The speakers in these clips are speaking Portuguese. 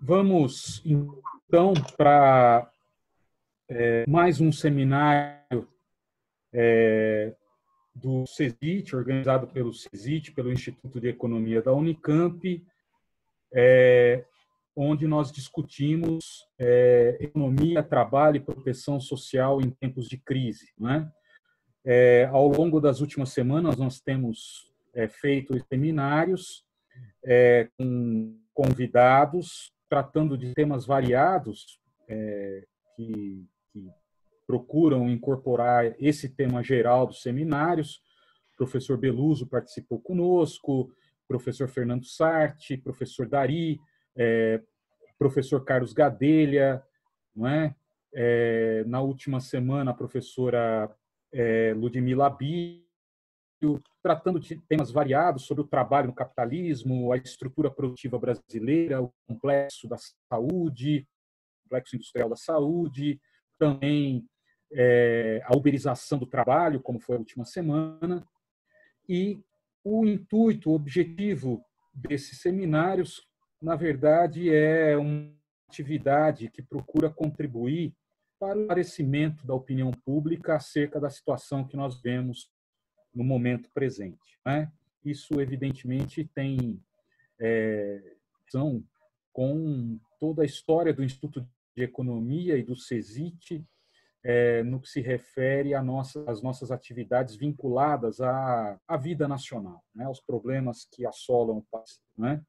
Vamos, então, para mais um seminário do CESIT, organizado pelo CESIT, pelo Instituto de Economia da Unicamp, onde nós discutimos economia, trabalho e proteção social em tempos de crise, né? Ao longo das últimas semanas, nós temos feito seminários com convidados, tratando de temas variados que procuram incorporar esse tema geral dos seminários. O professor Beluso participou conosco, professor Fernando Sarti, professor Dari, professor Carlos Gadelha, não é? Na última semana, a professora Ludmila Bi, tratando de temas variados sobre o trabalho no capitalismo, a estrutura produtiva brasileira, o complexo da saúde, o complexo industrial da saúde, também a uberização do trabalho, como foi a última semana. E o intuito, o objetivo desses seminários, na verdade, é uma atividade que procura contribuir para o esclarecimento da opinião pública acerca da situação que nós vemos no momento presente, né? Isso, evidentemente, tem relação com toda a história do Instituto de Economia e do CESIT, no que se refere às nossas atividades vinculadas à vida nacional, né? Aos problemas que assolam o país, né?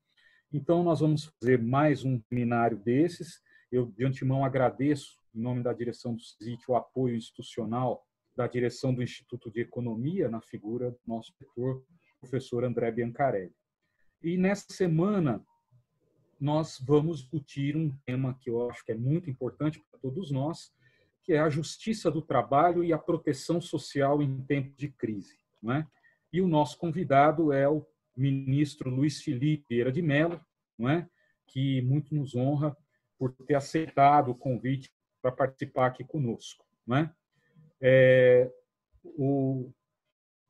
Então, nós vamos fazer mais um seminário desses. Eu, de antemão, agradeço, em nome da direção do CESIT, o apoio institucional da direção do Instituto de Economia, na figura do nosso diretor, professor André Biancarelli. E nessa semana, nós vamos discutir um tema que eu acho que é muito importante para todos nós, que é a justiça do trabalho e a proteção social em tempos de crise, não é? E o nosso convidado é o ministro Luiz Felipe Vieira de Mello, não é? Que muito nos honra por ter aceitado o convite para participar aqui conosco, não é? O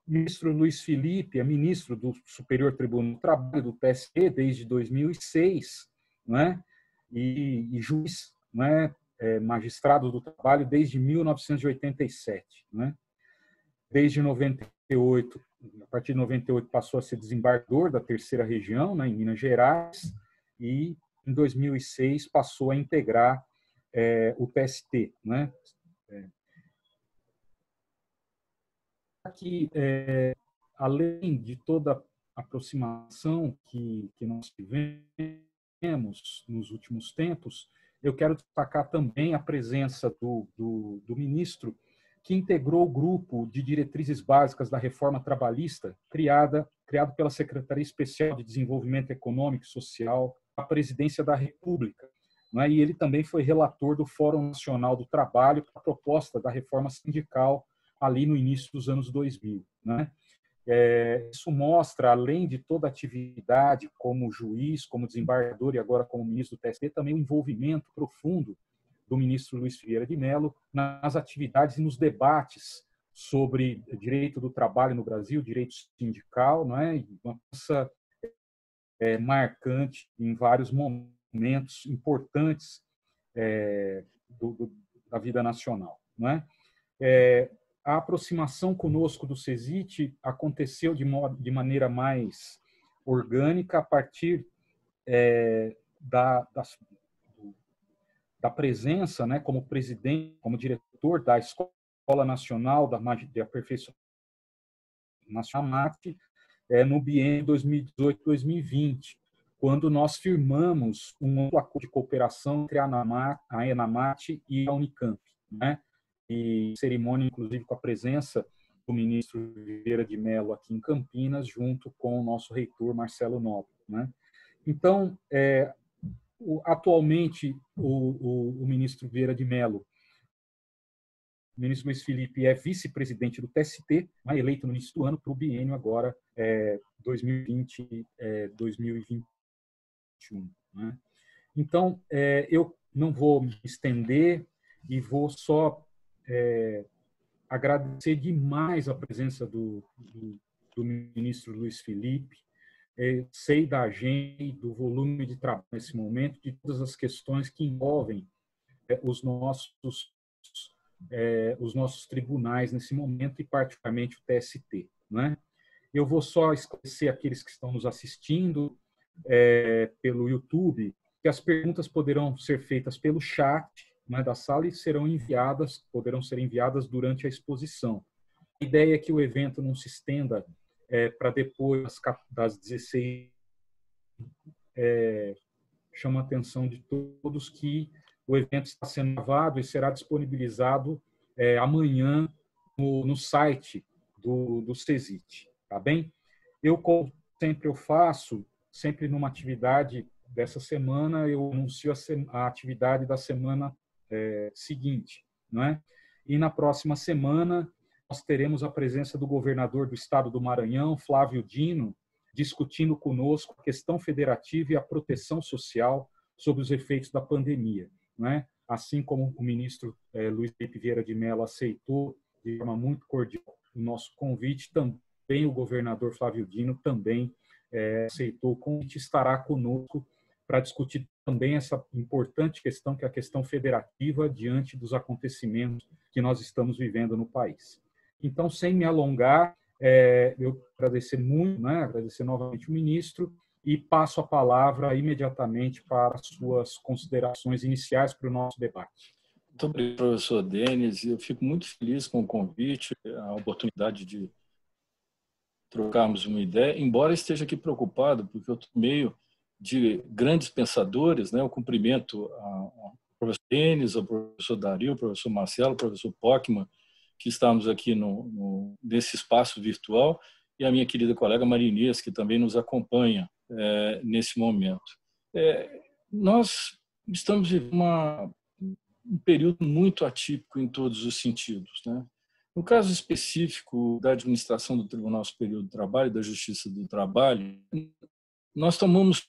ministro Luiz Felipe é ministro do Superior Tribunal do Trabalho, do TSE, desde 2006, não é? E juiz, não é? Magistrado do trabalho desde 1987, não é? Desde 98, a partir de 98 passou a ser desembargador da Terceira Região, né, em Minas Gerais, e em 2006 passou a integrar o TST, né? Que além de toda a aproximação que nós tivemos nos últimos tempos, eu quero destacar também a presença do ministro, que integrou o grupo de diretrizes básicas da reforma trabalhista, criado pela Secretaria Especial de Desenvolvimento Econômico e Social, a Presidência da República. Né? E ele também foi relator do Fórum Nacional do Trabalho, a proposta da reforma sindical ali no início dos anos 2000. Né? Isso mostra, além de toda a atividade como juiz, como desembargador e agora como ministro do TST, também o envolvimento profundo do ministro Luiz Vieira de Mello nas atividades e nos debates sobre direito do trabalho no Brasil, direito sindical, não é? Uma peça marcante em vários momentos importantes da vida nacional, não é? A aproximação conosco do CESIT aconteceu de maneira mais orgânica a partir da presença, né, como presidente, como diretor da Escola Nacional de Aperfeiçoamento Nacional, no biênio 2018-2020, quando nós firmamos um acordo de cooperação entre a ENAMAT e a Unicamp, né? E cerimônia, inclusive, com a presença do ministro Vieira de Mello aqui em Campinas, junto com o nosso reitor, Marcelo Nobre, né? Então, atualmente, o ministro Vieira de Mello, o ministro Luiz Felipe, é vice-presidente do TST, eleito no início do ano para o biênio agora 2020-2021. Né? Então, eu não vou me estender e vou só agradecer demais a presença do ministro Luiz Felipe, sei da agenda e do volume de trabalho nesse momento, de todas as questões que envolvem os nossos tribunais nesse momento e particularmente o TST, né? Eu vou só esclarecer aqueles que estão nos assistindo pelo YouTube que as perguntas poderão ser feitas pelo chat, né, da sala e poderão ser enviadas durante a exposição. A ideia é que o evento não se estenda para depois das 16. Chama a atenção de todos que o evento está sendo gravado e será disponibilizado amanhã no site do CESIT, tá bem? Como sempre eu faço, sempre numa atividade dessa semana, eu anuncio a atividade da semana seguinte, não é? E na próxima semana nós teremos a presença do governador do estado do Maranhão, Flávio Dino, discutindo conosco a questão federativa e a proteção social sobre os efeitos da pandemia, né? Assim como o ministro Luiz Felipe Vieira de Mello aceitou de forma muito cordial o nosso convite, também o governador Flávio Dino também aceitou o convite, estará conosco para discutir também essa importante questão, que é a questão federativa diante dos acontecimentos que nós estamos vivendo no país. Então, sem me alongar, eu agradecer muito, né, agradecer novamente o ministro e passo a palavra imediatamente para as suas considerações iniciais para o nosso debate. Muito obrigado, professor Denis. Eu fico muito feliz com o convite, a oportunidade de trocarmos uma ideia, embora esteja aqui preocupado, porque eu estou no meio de grandes pensadores, né? Eu cumprimento ao professor Denis, ao professor Dario, ao professor Marcelo, ao professor Pockmann, que estamos aqui nesse espaço virtual, e a minha querida colega Maria Inês, que também nos acompanha nesse momento. Nós estamos vivendo um período muito atípico em todos os sentidos, né? No caso específico da administração do Tribunal Superior do Trabalho e da Justiça do Trabalho, nós tomamos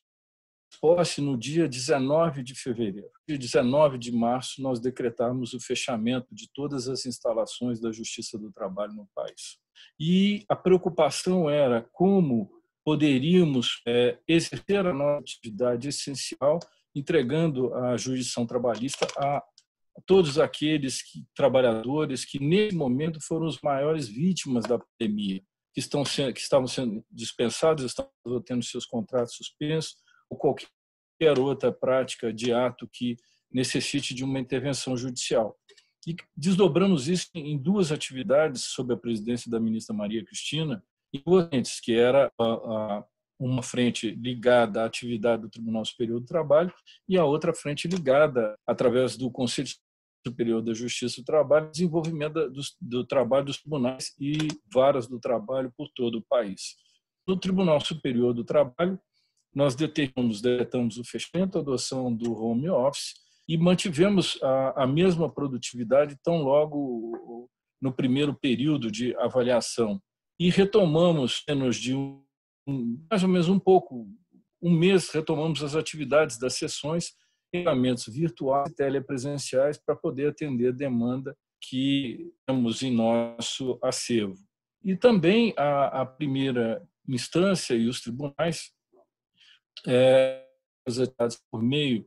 posse no dia 19 de fevereiro. No dia 19 de março, nós decretamos o fechamento de todas as instalações da Justiça do Trabalho no país. E a preocupação era como poderíamos exercer a nossa atividade essencial, entregando a jurisdição trabalhista a todos aqueles trabalhadores que, nesse momento, foram os maiores vítimas da pandemia, que estavam sendo dispensados, estavam tendo seus contratos suspensos, ou qualquer outra prática de ato que necessite de uma intervenção judicial. E desdobramos isso em duas atividades sob a presidência da ministra Maria Cristina, e duas frentes, que era uma frente ligada à atividade do Tribunal Superior do Trabalho e a outra frente ligada, através do Conselho Superior da Justiça do Trabalho, desenvolvimento do trabalho dos tribunais e varas do trabalho por todo o país. No Tribunal Superior do Trabalho, nós decretamos o fechamento, a adoção do home office e mantivemos a mesma produtividade tão logo no primeiro período de avaliação. E retomamos, menos de mais ou menos um mês, retomamos as atividades das sessões, equipamentos virtuais e telepresenciais para poder atender a demanda que temos em nosso acervo. E também a primeira instância e os tribunais, por meio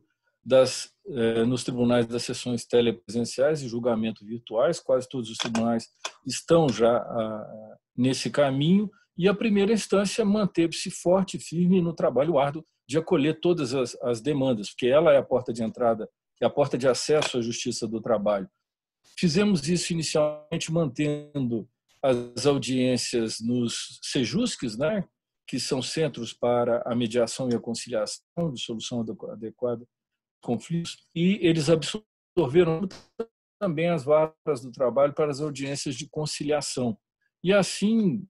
nos tribunais das sessões telepresenciais e julgamento virtuais, quase todos os tribunais estão já nesse caminho, e a primeira instância manteve-se forte e firme no trabalho árduo de acolher todas as demandas, porque ela é a porta de entrada, é a porta de acesso à justiça do trabalho. Fizemos isso inicialmente mantendo as audiências nos CEJUSCs, né, que são centros para a mediação e a conciliação, de solução adequada de conflitos, e eles absorveram também as varas do trabalho para as audiências de conciliação. E assim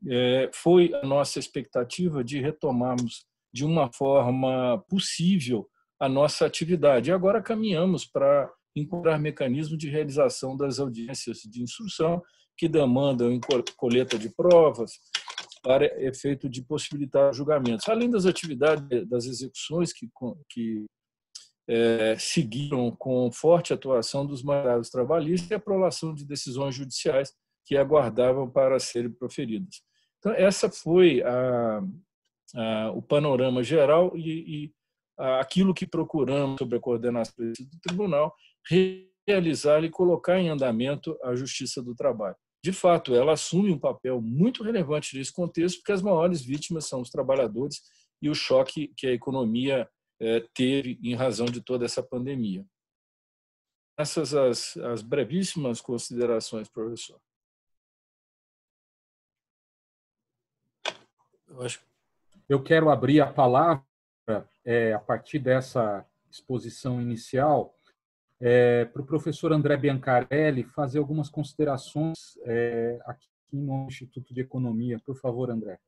foi a nossa expectativa de retomarmos de uma forma possível a nossa atividade. E agora caminhamos para encontrar mecanismos de realização das audiências de instrução que demandam coleta de provas para efeito de possibilitar julgamentos, além das atividades das execuções que seguiram com forte atuação dos mandados trabalhistas e a aprovação de decisões judiciais que aguardavam para serem proferidas. Então, essa foi o panorama geral e aquilo que procuramos sobre a coordenação do tribunal, realizar e colocar em andamento a Justiça do Trabalho. De fato, ela assume um papel muito relevante nesse contexto, porque as maiores vítimas são os trabalhadores e o choque que a economia teve em razão de toda essa pandemia. Essas as brevíssimas considerações, professor. Eu quero abrir a palavra, a partir dessa exposição inicial, para o professor André Biancarelli fazer algumas considerações aqui no Instituto de Economia. Por favor, André.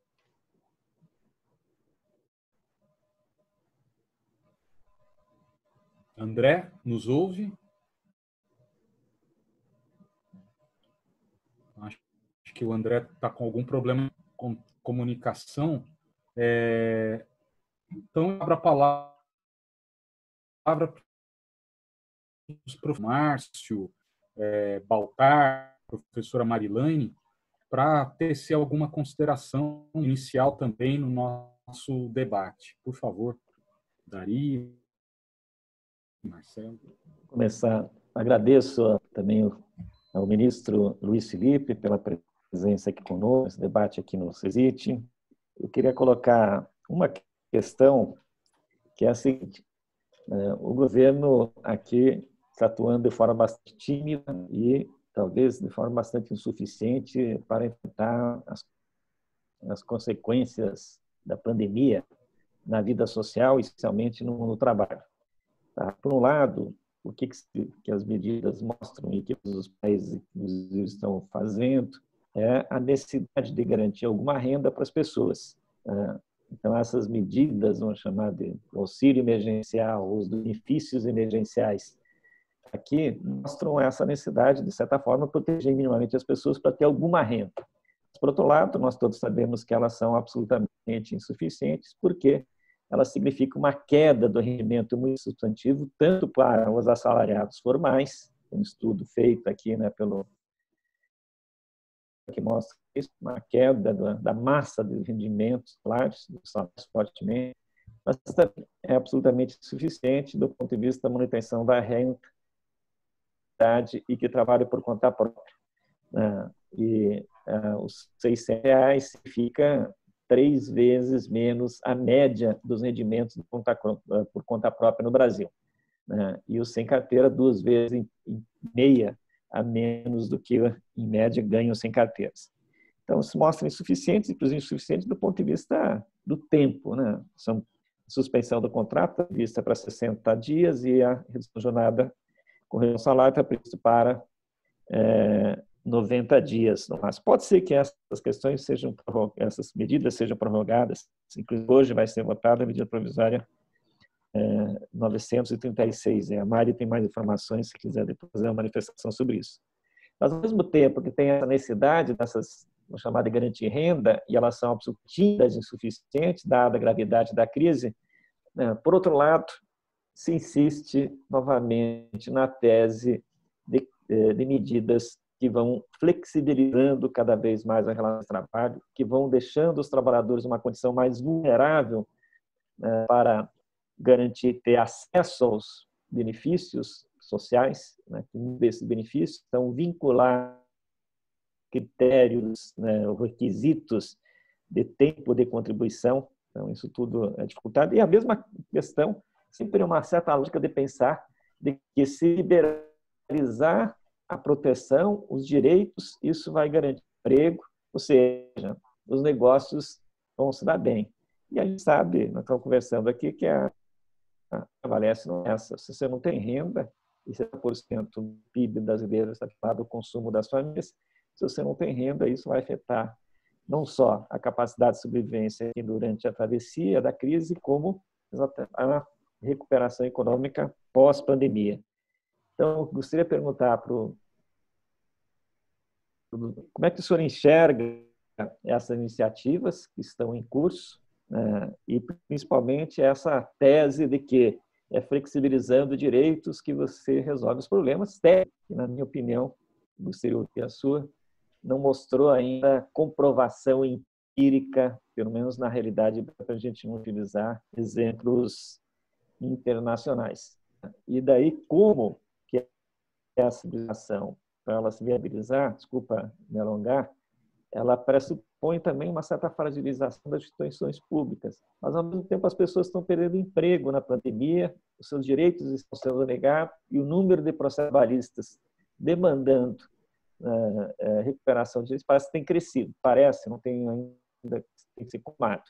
André, nos ouve? Acho que o André está com algum problema com comunicação. Então, eu abro a palavra para os professores Márcio, Baltar, professora Marilane, para tecer alguma consideração inicial também no nosso debate. Por favor, Dari, Marcelo. Vou começar. Agradeço também ao ministro Luiz Felipe pela presença aqui conosco, nesse debate aqui no CESIT. Eu queria colocar uma questão que é a seguinte: o governo aqui está atuando de forma bastante tímida e talvez de forma bastante insuficiente para enfrentar as consequências da pandemia na vida social, especialmente no trabalho. Tá? Por um lado, o que as medidas mostram e que os países estão fazendo é a necessidade de garantir alguma renda para as pessoas. Então, essas medidas, vamos chamar de auxílio emergencial, os benefícios emergenciais, aqui mostram essa necessidade, de certa forma, proteger minimamente as pessoas para ter alguma renda. Por outro lado, nós todos sabemos que elas são absolutamente insuficientes, porque elas significam uma queda do rendimento muito substantivo, tanto para os assalariados formais, um estudo feito aqui, né, que mostra isso, uma queda da massa de rendimentos salários, fortemente, mas também é absolutamente insuficiente do ponto de vista da manutenção da renda e que trabalha por conta própria. Os R$600 fica 3 vezes menos a média dos rendimentos por conta própria no Brasil. E os sem carteira 2 vezes e meia a menos do que, em média, ganham sem carteiras. Então, se mostram insuficientes, inclusive insuficientes do ponto de vista do tempo. São suspensão do contrato prevista para 60 dias e a redução da jornada com relação ao salário está previsto para 90 dias. Mas pode ser que essas medidas sejam prorrogadas. Inclusive, hoje vai ser votada a medida provisória 936. A Mari tem mais informações, se quiser depois fazer uma manifestação sobre isso. Mas, ao mesmo tempo que tem a necessidade dessas, vamos chamar de garantir renda, e elas são absolutamente insuficientes, dada a gravidade da crise, por outro lado, se insiste novamente na tese de medidas que vão flexibilizando cada vez mais a relação de trabalho, que vão deixando os trabalhadores numa condição mais vulnerável para garantir ter acesso aos benefícios sociais, que um desses benefícios são vincular critérios, requisitos de tempo de contribuição. Então, isso tudo é dificultado. E a mesma questão, sempre uma certa lógica de pensar de que se liberalizar a proteção, os direitos, isso vai garantir emprego, ou seja, os negócios vão se dar bem. E a gente sabe, nós estamos conversando aqui, que a prevalece nessa. Se você não tem renda, e 70% do PIB brasileiro está ligado ao consumo das famílias, se você não tem renda, isso vai afetar não só a capacidade de sobrevivência durante a travessia da crise, como a recuperação econômica pós-pandemia. Então, eu gostaria de perguntar como é que o senhor enxerga essas iniciativas que estão em curso, e principalmente essa tese de que é flexibilizando direitos que você resolve os problemas, que, na minha opinião, gostaria de ouvir a sua, não mostrou ainda comprovação empírica, pelo menos na realidade, para a gente não utilizar exemplos internacionais. E daí, como que essa civilização, para ela se viabilizar, desculpa me alongar, ela pressupõe também uma certa fragilização das instituições públicas. Mas, ao mesmo tempo, as pessoas estão perdendo emprego na pandemia, os seus direitos estão sendo negados e o número de processos trabalhistas demandando recuperação de direitos parece que tem crescido. Parece, não tem ainda, tem que ser confirmado.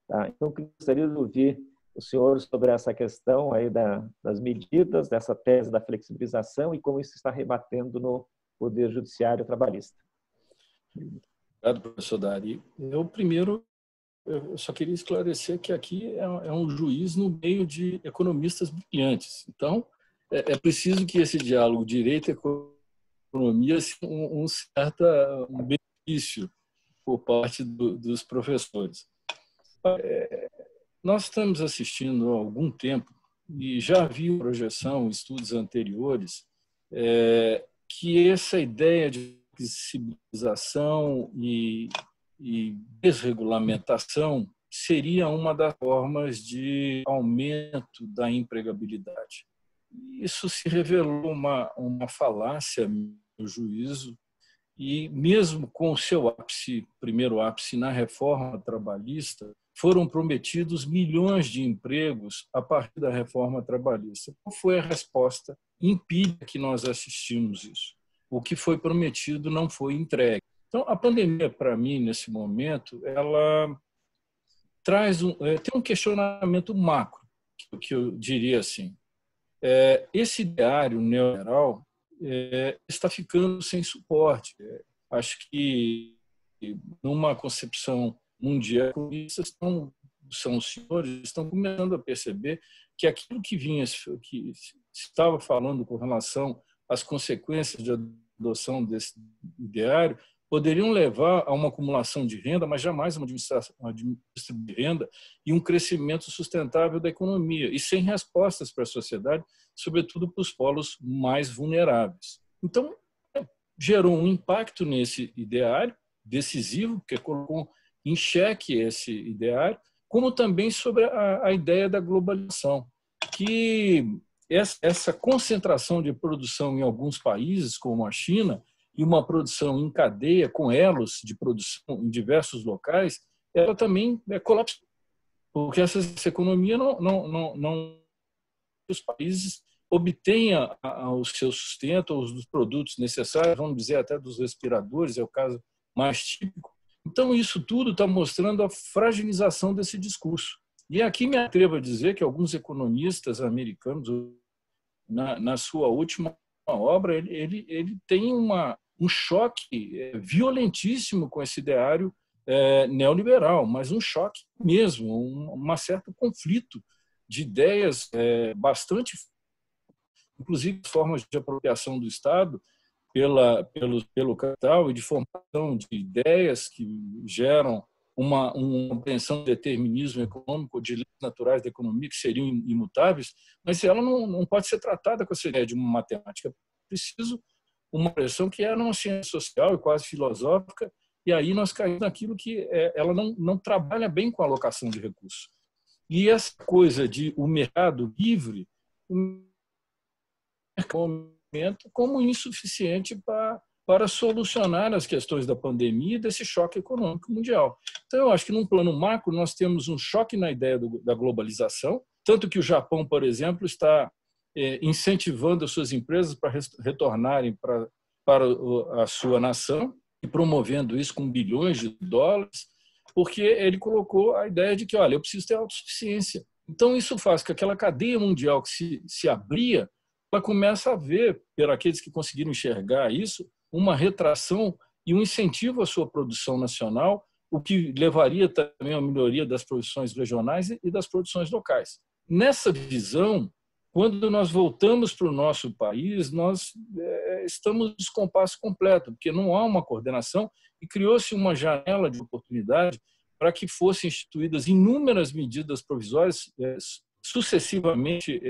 Tá? Então, eu gostaria de ouvir o senhor sobre essa questão aí das medidas, dessa tese da flexibilização e como isso está rebatendo no Poder Judiciário Trabalhista. Obrigado, professor Dari. Eu só queria esclarecer que aqui é um juiz no meio de economistas brilhantes. Então, é preciso que esse diálogo direito e economia seja um benefício por parte dos professores. Nós estamos assistindo há algum tempo, e já vi projeção, estudos anteriores, que essa ideia de flexibilização e desregulamentação seria uma das formas de aumento da empregabilidade. Isso se revelou uma falácia, no juízo, e mesmo com o seu primeiro ápice na reforma trabalhista, foram prometidos milhões de empregos a partir da reforma trabalhista. Qual foi a resposta empírica que nós assistimos isso? O que foi prometido não foi entregue. Então, a pandemia, para mim, nesse momento, ela tem um questionamento macro, que eu diria assim. Esse ideário neoliberal está ficando sem suporte. Acho que, numa concepção mundial, economistas são os senhores, estão começando a perceber que aquilo que estava falando com relação às consequências de adoção desse ideário poderiam levar a uma acumulação de renda, mas jamais uma distribuição de renda e um crescimento sustentável da economia, e sem respostas para a sociedade, sobretudo para os polos mais vulneráveis. Então, gerou um impacto nesse ideário decisivo, porque colocou em xeque esse ideário, como também sobre a ideia da globalização, que essa concentração de produção em alguns países, como a China, e uma produção em cadeia, com elos de produção em diversos locais, ela também colapsou, porque essa economia os países obtenha o seu sustento, os produtos necessários, vamos dizer até dos respiradores, é o caso mais típico. Então, isso tudo está mostrando a fragilização desse discurso. E aqui me atrevo a dizer que alguns economistas americanos, na sua última obra, ele tem um choque violentíssimo com esse ideário neoliberal, mas um choque mesmo, um certo conflito de ideias bastante, inclusive formas de apropriação do Estado pelo capital e de formação de ideias que geram uma compreensão de determinismo econômico, de leis naturais da economia que seriam imutáveis, mas ela não pode ser tratada com essa ideia de uma matemática. É preciso uma expressão que é uma ciência social e quase filosófica, e aí nós caímos naquilo que ela não trabalha bem com a alocação de recursos. E essa coisa de o mercado livre, como insuficiente para solucionar as questões da pandemia e desse choque econômico mundial. Então, eu acho que, num plano macro, nós temos um choque na ideia da globalização, tanto que o Japão, por exemplo, está incentivando as suas empresas para retornarem para a sua nação e promovendo isso com bilhões de dólares, porque ele colocou a ideia de que, olha, eu preciso ter autossuficiência. Então, isso faz com que aquela cadeia mundial que se abria, ela começa a ver, por aqueles que conseguiram enxergar isso, uma retração e um incentivo à sua produção nacional, o que levaria também à melhoria das produções regionais e das produções locais. Nessa visão, quando nós voltamos para o nosso país, nós estamos em descompasso completo, porque não há uma coordenação e criou-se uma janela de oportunidade para que fossem instituídas inúmeras medidas provisórias sucessivamente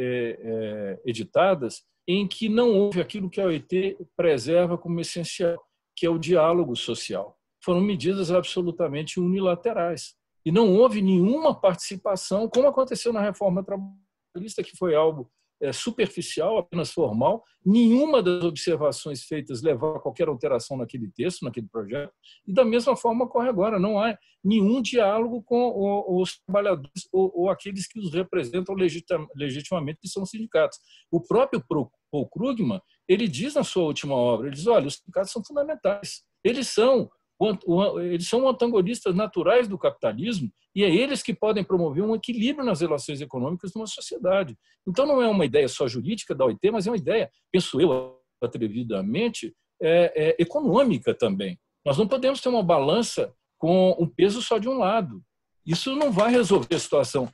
editadas, em que não houve aquilo que a OIT preserva como essencial, que é o diálogo social. foram medidas absolutamente unilaterais. E não houve nenhuma participação, como aconteceu na reforma trabalhista, que foi algo superficial, apenas formal. Nenhuma das observações feitas levou a qualquer alteração naquele texto, naquele projeto. E da mesma forma ocorre agora. Não há nenhum diálogo com os trabalhadores ou aqueles que os representam legitimamente, que são os sindicatos. O próprio Paul Krugman, ele diz na sua última obra, ele diz, olha, os sindicatos são fundamentais. Eles são antagonistas naturais do capitalismo e é eles que podem promover um equilíbrio nas relações econômicas de uma sociedade. Então, não é uma ideia só jurídica da OIT, mas é uma ideia, penso eu, atrevidamente, econômica também. Nós não podemos ter uma balança com um peso só de um lado. Isso não vai resolver a situação.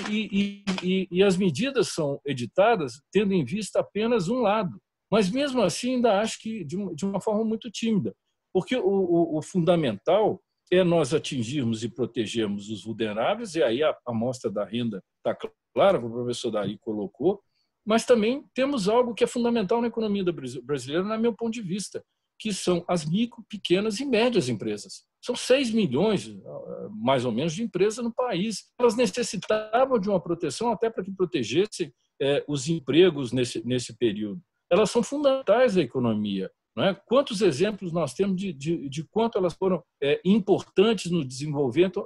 E as medidas são editadas tendo em vista apenas um lado. Mas, mesmo assim, ainda acho que de uma forma muito tímida. Porque o fundamental é nós atingirmos e protegermos os vulneráveis, e aí a amostra da renda está clara, o professor Dari colocou, mas também temos algo que é fundamental na economia brasileira, no meu ponto de vista, que são as micro, pequenas e médias empresas. São 6 milhões, mais ou menos, de empresas no país. Elas necessitavam de uma proteção até para que protegessem os empregos nesse período. Elas são fundamentais à economia. Não é? Quantos exemplos nós temos de quanto elas foram importantes no desenvolvimento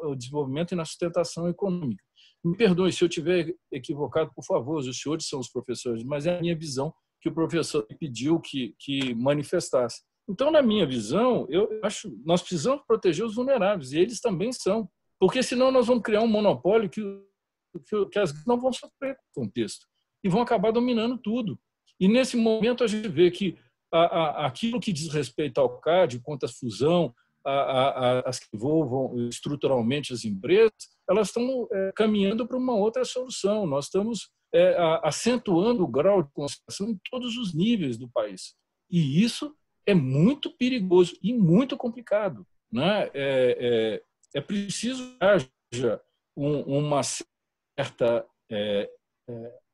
e na sustentação econômica. Me perdoe se eu estiver equivocado, por favor, os senhores são os professores, mas é a minha visão que o professor pediu que manifestasse. Então, na minha visão, eu acho que nós precisamos proteger os vulneráveis, e eles também são, porque senão nós vamos criar um monopólio que as não vão sofrer com o contexto e vão acabar dominando tudo. E, nesse momento, a gente vê que aquilo que diz respeito ao CAD, quanto à fusão, as que envolvam estruturalmente as empresas, elas estão caminhando para uma outra solução. Nós estamos acentuando o grau de concentração em todos os níveis do país. E isso é muito perigoso e muito complicado. Né? É preciso que haja uma certa,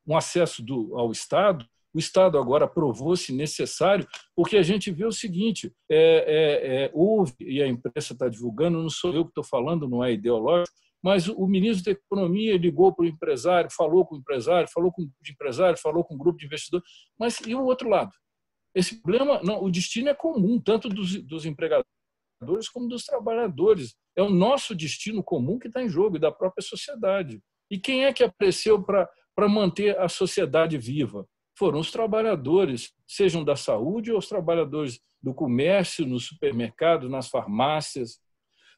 um acesso ao Estado. O Estado agora provou-se necessário, porque a gente vê o seguinte, houve, e a imprensa está divulgando, não sou eu que estou falando, não é ideológico, mas o ministro da Economia ligou para o empresário, falou com o empresário, falou com o grupo de empresários, falou com o grupo de investidores, mas e o outro lado? Esse problema, não, o destino é comum, tanto dos empregadores como dos trabalhadores. É o nosso destino comum que está em jogo, e da própria sociedade. E quem é que apareceu para manter a sociedade viva? Foram os trabalhadores, sejam da saúde ou os trabalhadores do comércio, no supermercado, nas farmácias.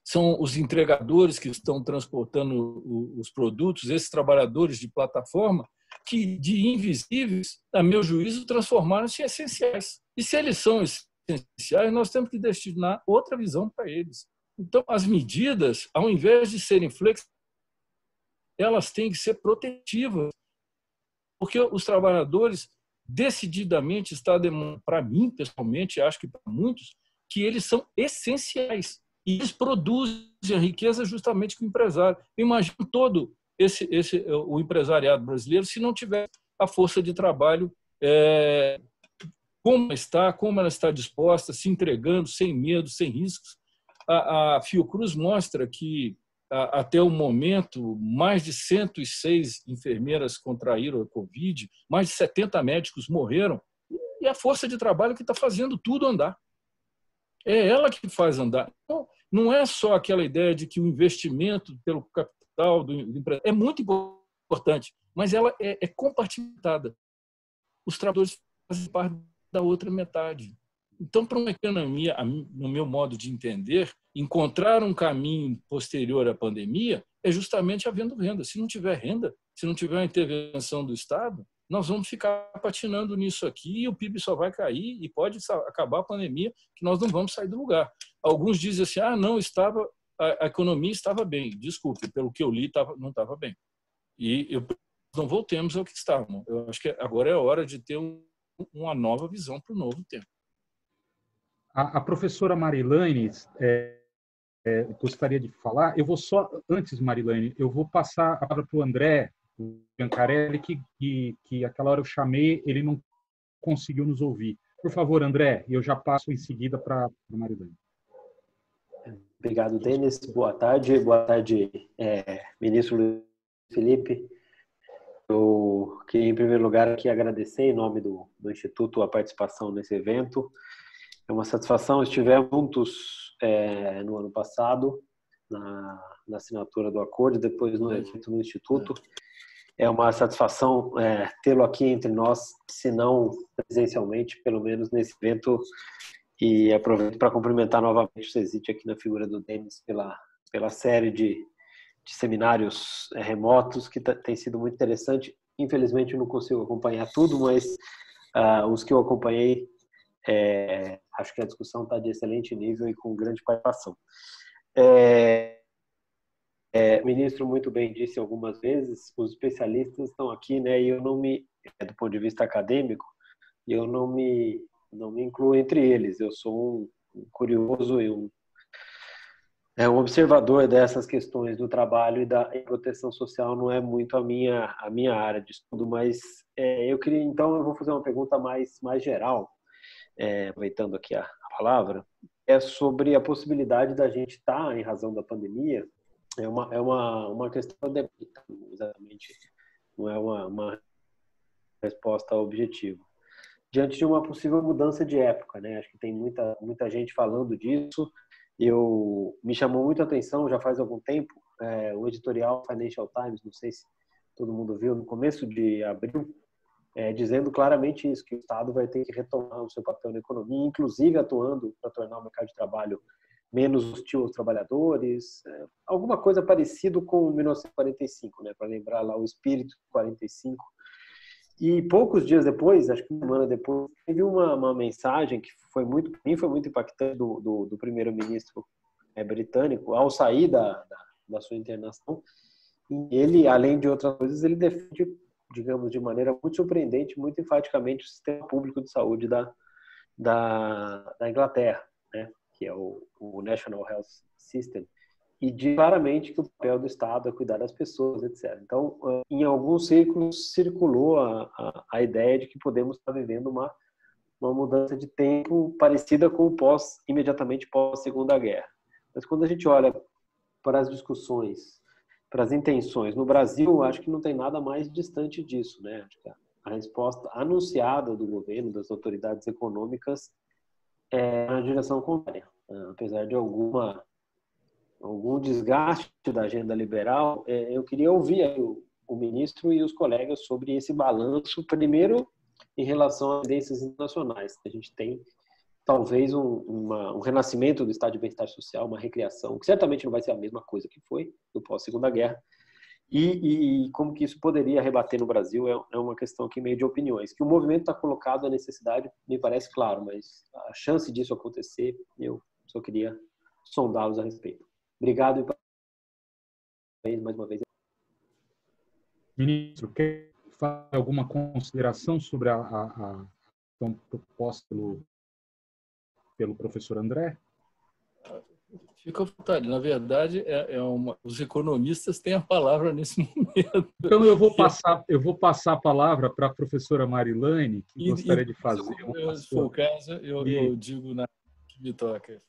São os entregadores que estão transportando os produtos, esses trabalhadores de plataforma, que de invisíveis, a meu juízo, transformaram-se em essenciais. E se eles são essenciais, nós temos que destinar outra visão para eles. Então, as medidas, ao invés de serem flexíveis, elas têm que ser protetivas, porque os trabalhadores decididamente estão demonstrando, para mim, pessoalmente, acho que para muitos, que eles são essenciais. E eles produzem a riqueza justamente com o empresário. Imagina todo o empresariado brasileiro se não tiver a força de trabalho como ela está disposta, se entregando, sem medo, sem riscos. A Fiocruz mostra que, até o momento, mais de 106 enfermeiras contraíram a Covid, mais de 70 médicos morreram, e a força de trabalho que está fazendo tudo andar. É ela que faz andar. Então, não é só aquela ideia de que o investimento pelo capital do empresário é muito importante, mas ela é compartimentada. Os trabalhadores fazem parte da outra metade. Então, para uma economia, no meu modo de entender, encontrar um caminho posterior à pandemia é justamente havendo renda. Se não tiver renda, se não tiver uma intervenção do Estado, nós vamos ficar patinando nisso aqui e o PIB só vai cair e pode acabar a pandemia, que nós não vamos sair do lugar. Alguns dizem assim, não, a economia estava bem. Desculpe, pelo que eu li, não estava bem. E não voltemos ao que estávamos. Eu acho que agora é hora de ter uma nova visão para o novo tempo. A professora Marilane gostaria de falar. Eu vou só, antes, Marilane, eu vou passar a palavra para o André Biancarelli, que aquela hora eu chamei, ele não conseguiu nos ouvir. Por favor, André, eu já passo em seguida para a Marilane. Obrigado, Denis. Boa tarde. Boa tarde, ministro Luiz Felipe. Eu queria, em primeiro lugar, aqui agradecer, em nome do Instituto, a participação nesse evento. É uma satisfação. Estivemos juntos no ano passado, na assinatura do acordo, depois no evento no Instituto. É uma satisfação tê-lo aqui entre nós, se não presencialmente, pelo menos nesse evento. E aproveito para cumprimentar novamente o CESIT aqui na figura do Denis pela série de seminários remotos, que tem sido muito interessante. Infelizmente, eu não consigo acompanhar tudo, mas os que eu acompanhei, acho que a discussão está de excelente nível e com grande participação. O ministro muito bem disse algumas vezes, os especialistas estão aqui, né? E eu não do ponto de vista acadêmico, eu não me incluo entre eles. Eu sou um curioso e um observador dessas questões do trabalho e da proteção social. Não é muito a minha área de estudo, mas eu vou fazer uma pergunta mais geral, aproveitando aqui a palavra, sobre a possibilidade da gente estar, em razão da pandemia, é uma questão de exatamente, não é uma resposta objetiva. Diante de uma possível mudança de época, né? Acho que tem muita gente falando disso. Me chamou muita atenção, já faz algum tempo, o editorial Financial Times, não sei se todo mundo viu, no começo de abril, dizendo claramente isso, que o Estado vai ter que retomar o seu papel na economia, inclusive atuando para tornar o mercado de trabalho menos hostil aos trabalhadores, alguma coisa parecido com 1945, né? Para lembrar lá o espírito de 45. E poucos dias depois, acho que uma semana depois, teve uma mensagem que foi muito impactante do primeiro-ministro britânico ao sair da sua internação. E ele, além de outras coisas, ele defende, digamos, de maneira muito surpreendente, muito enfaticamente, o sistema público de saúde da Inglaterra, né? Que é o National Health System, e diz claramente que o papel do Estado é cuidar das pessoas, etc. Então, em alguns círculos circulou a ideia de que podemos estar vivendo uma mudança de tempo parecida com imediatamente pós Segunda Guerra. Mas quando a gente olha para as discussões, para as intenções, no Brasil, acho que não tem nada mais distante disso, né? Acho que a resposta anunciada do governo, das autoridades econômicas, é na direção contrária. Apesar de algum desgaste da agenda liberal, eu queria ouvir aí o ministro e os colegas sobre esse balanço, primeiro em relação às tendências internacionais. A gente tem talvez um renascimento do estado de bem-estar social, uma recriação, que certamente não vai ser a mesma coisa que foi no pós-Segunda Guerra, e como que isso poderia rebater no Brasil é uma questão aqui meio de opiniões. Que o movimento está colocado, a necessidade, me parece claro, mas a chance disso acontecer, eu só queria sondá-los a respeito. Obrigado e mais uma vez. Ministro, quer fazer alguma consideração sobre a questão proposta pelo professor André? Fica à vontade. Na verdade, os economistas têm a palavra nesse momento. Então, eu vou passar a palavra para a professora Marilane, que gostaria de fazer uma... Se for o caso, eu digo na que me toca.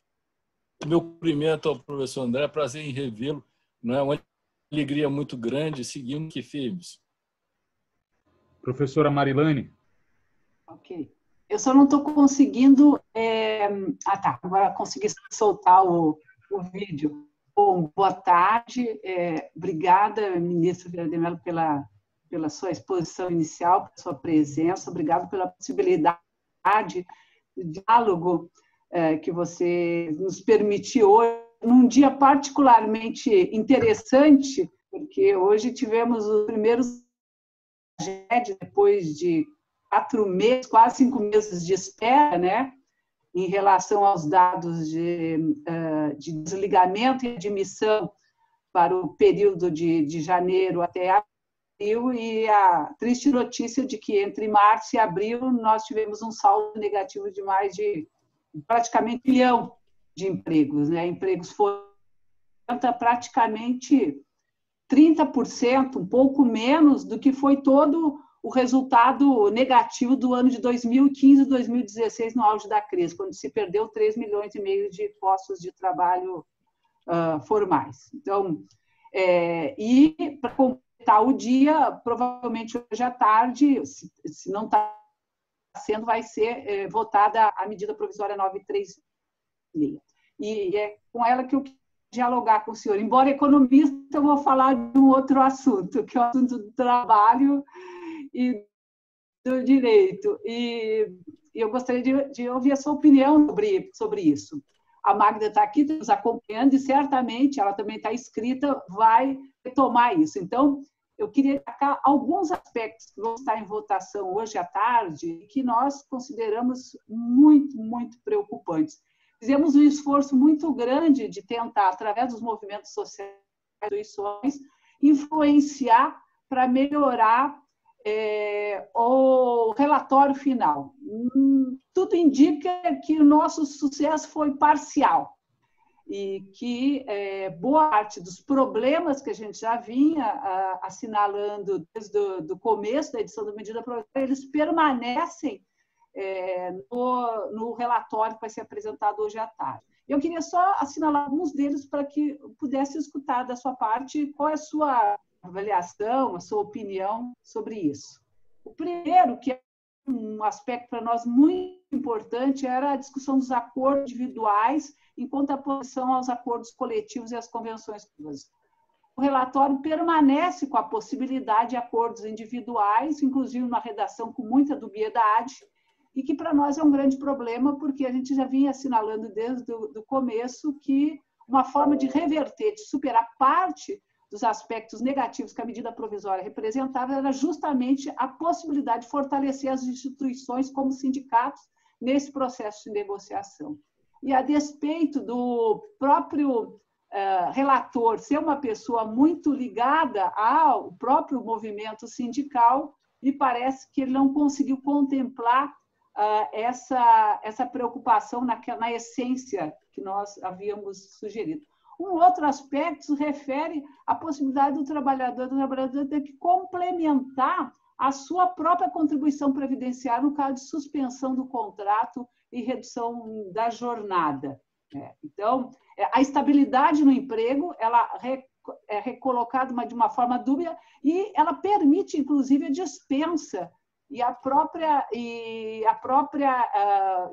Meu cumprimento ao professor André, é prazer em revê-lo. Não é uma alegria muito grande, seguimos que firmes. Professora Marilane. Ok. Eu só não estou conseguindo... tá. Agora consegui soltar o vídeo. Bom, boa tarde. Obrigada, ministro Vieira de Mello, pela sua exposição inicial, pela sua presença. Obrigado pela possibilidade de diálogo que você nos permitiu hoje, num dia particularmente interessante, porque hoje tivemos os primeiros depois de 4 meses, quase 5 meses de espera, né, em relação aos dados de desligamento e admissão para o período de janeiro até abril, e a triste notícia de que entre março e abril nós tivemos um saldo negativo de mais de praticamente 1 milhão de empregos, né? Empregos foram praticamente 30%, um pouco menos do que foi todo o resultado negativo do ano de 2015 e 2016, no auge da crise, quando se perdeu 3,5 milhões de postos de trabalho formais. Então, e para completar o dia, provavelmente hoje à tarde, se não está sendo, vai ser votada a medida provisória 936. E é com ela que eu quero dialogar com o senhor. Embora economista, eu vou falar de um outro assunto, que é o assunto do trabalho e do direito. E eu gostaria de ouvir a sua opinião sobre isso. A Magda está aqui nos acompanhando e certamente ela também está inscrita, vai retomar isso. Então, eu queria destacar alguns aspectos que vão estar em votação hoje à tarde que nós consideramos muito, muito preocupantes. Fizemos um esforço muito grande de tentar, através dos movimentos sociais e instituições, influenciar para melhorar o relatório final. Tudo indica que o nosso sucesso foi parcial e que boa parte dos problemas que a gente já vinha assinalando desde o começo da edição da medida provisória, eles permanecem no relatório que vai ser apresentado hoje à tarde. Eu queria só assinalar alguns deles para que eu pudesse escutar da sua parte qual é a sua avaliação, a sua opinião sobre isso. O primeiro, que é um aspecto para nós muito importante, era a discussão dos acordos individuais em contraposição aos acordos coletivos e às convenções coletivas. O relatório permanece com a possibilidade de acordos individuais, inclusive uma redação com muita dubiedade, e que para nós é um grande problema, porque a gente já vinha assinalando desde o começo que uma forma de reverter, de superar parte dos aspectos negativos que a medida provisória representava era justamente a possibilidade de fortalecer as instituições como sindicatos nesse processo de negociação. E a despeito do próprio relator ser uma pessoa muito ligada ao próprio movimento sindical, me parece que ele não conseguiu contemplar essa preocupação na essência que nós havíamos sugerido. Um outro aspecto se refere à possibilidade do trabalhador ter que complementar a sua própria contribuição previdenciária no caso de suspensão do contrato e redução da jornada. Então, a estabilidade no emprego ela é recolocada de uma forma dúbia e ela permite, inclusive, a dispensa e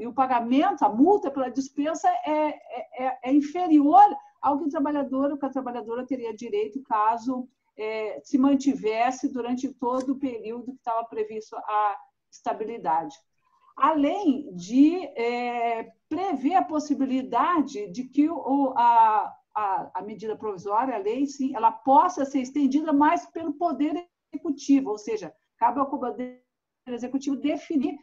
o pagamento, a multa pela dispensa é inferior ao que o trabalhador ou que a trabalhadora teria direito caso se mantivesse durante todo o período que estava previsto a estabilidade. Além de prever a possibilidade de que a medida provisória, a lei, sim, ela possa ser estendida mais pelo Poder Executivo, ou seja, cabe ao Poder Executivo definir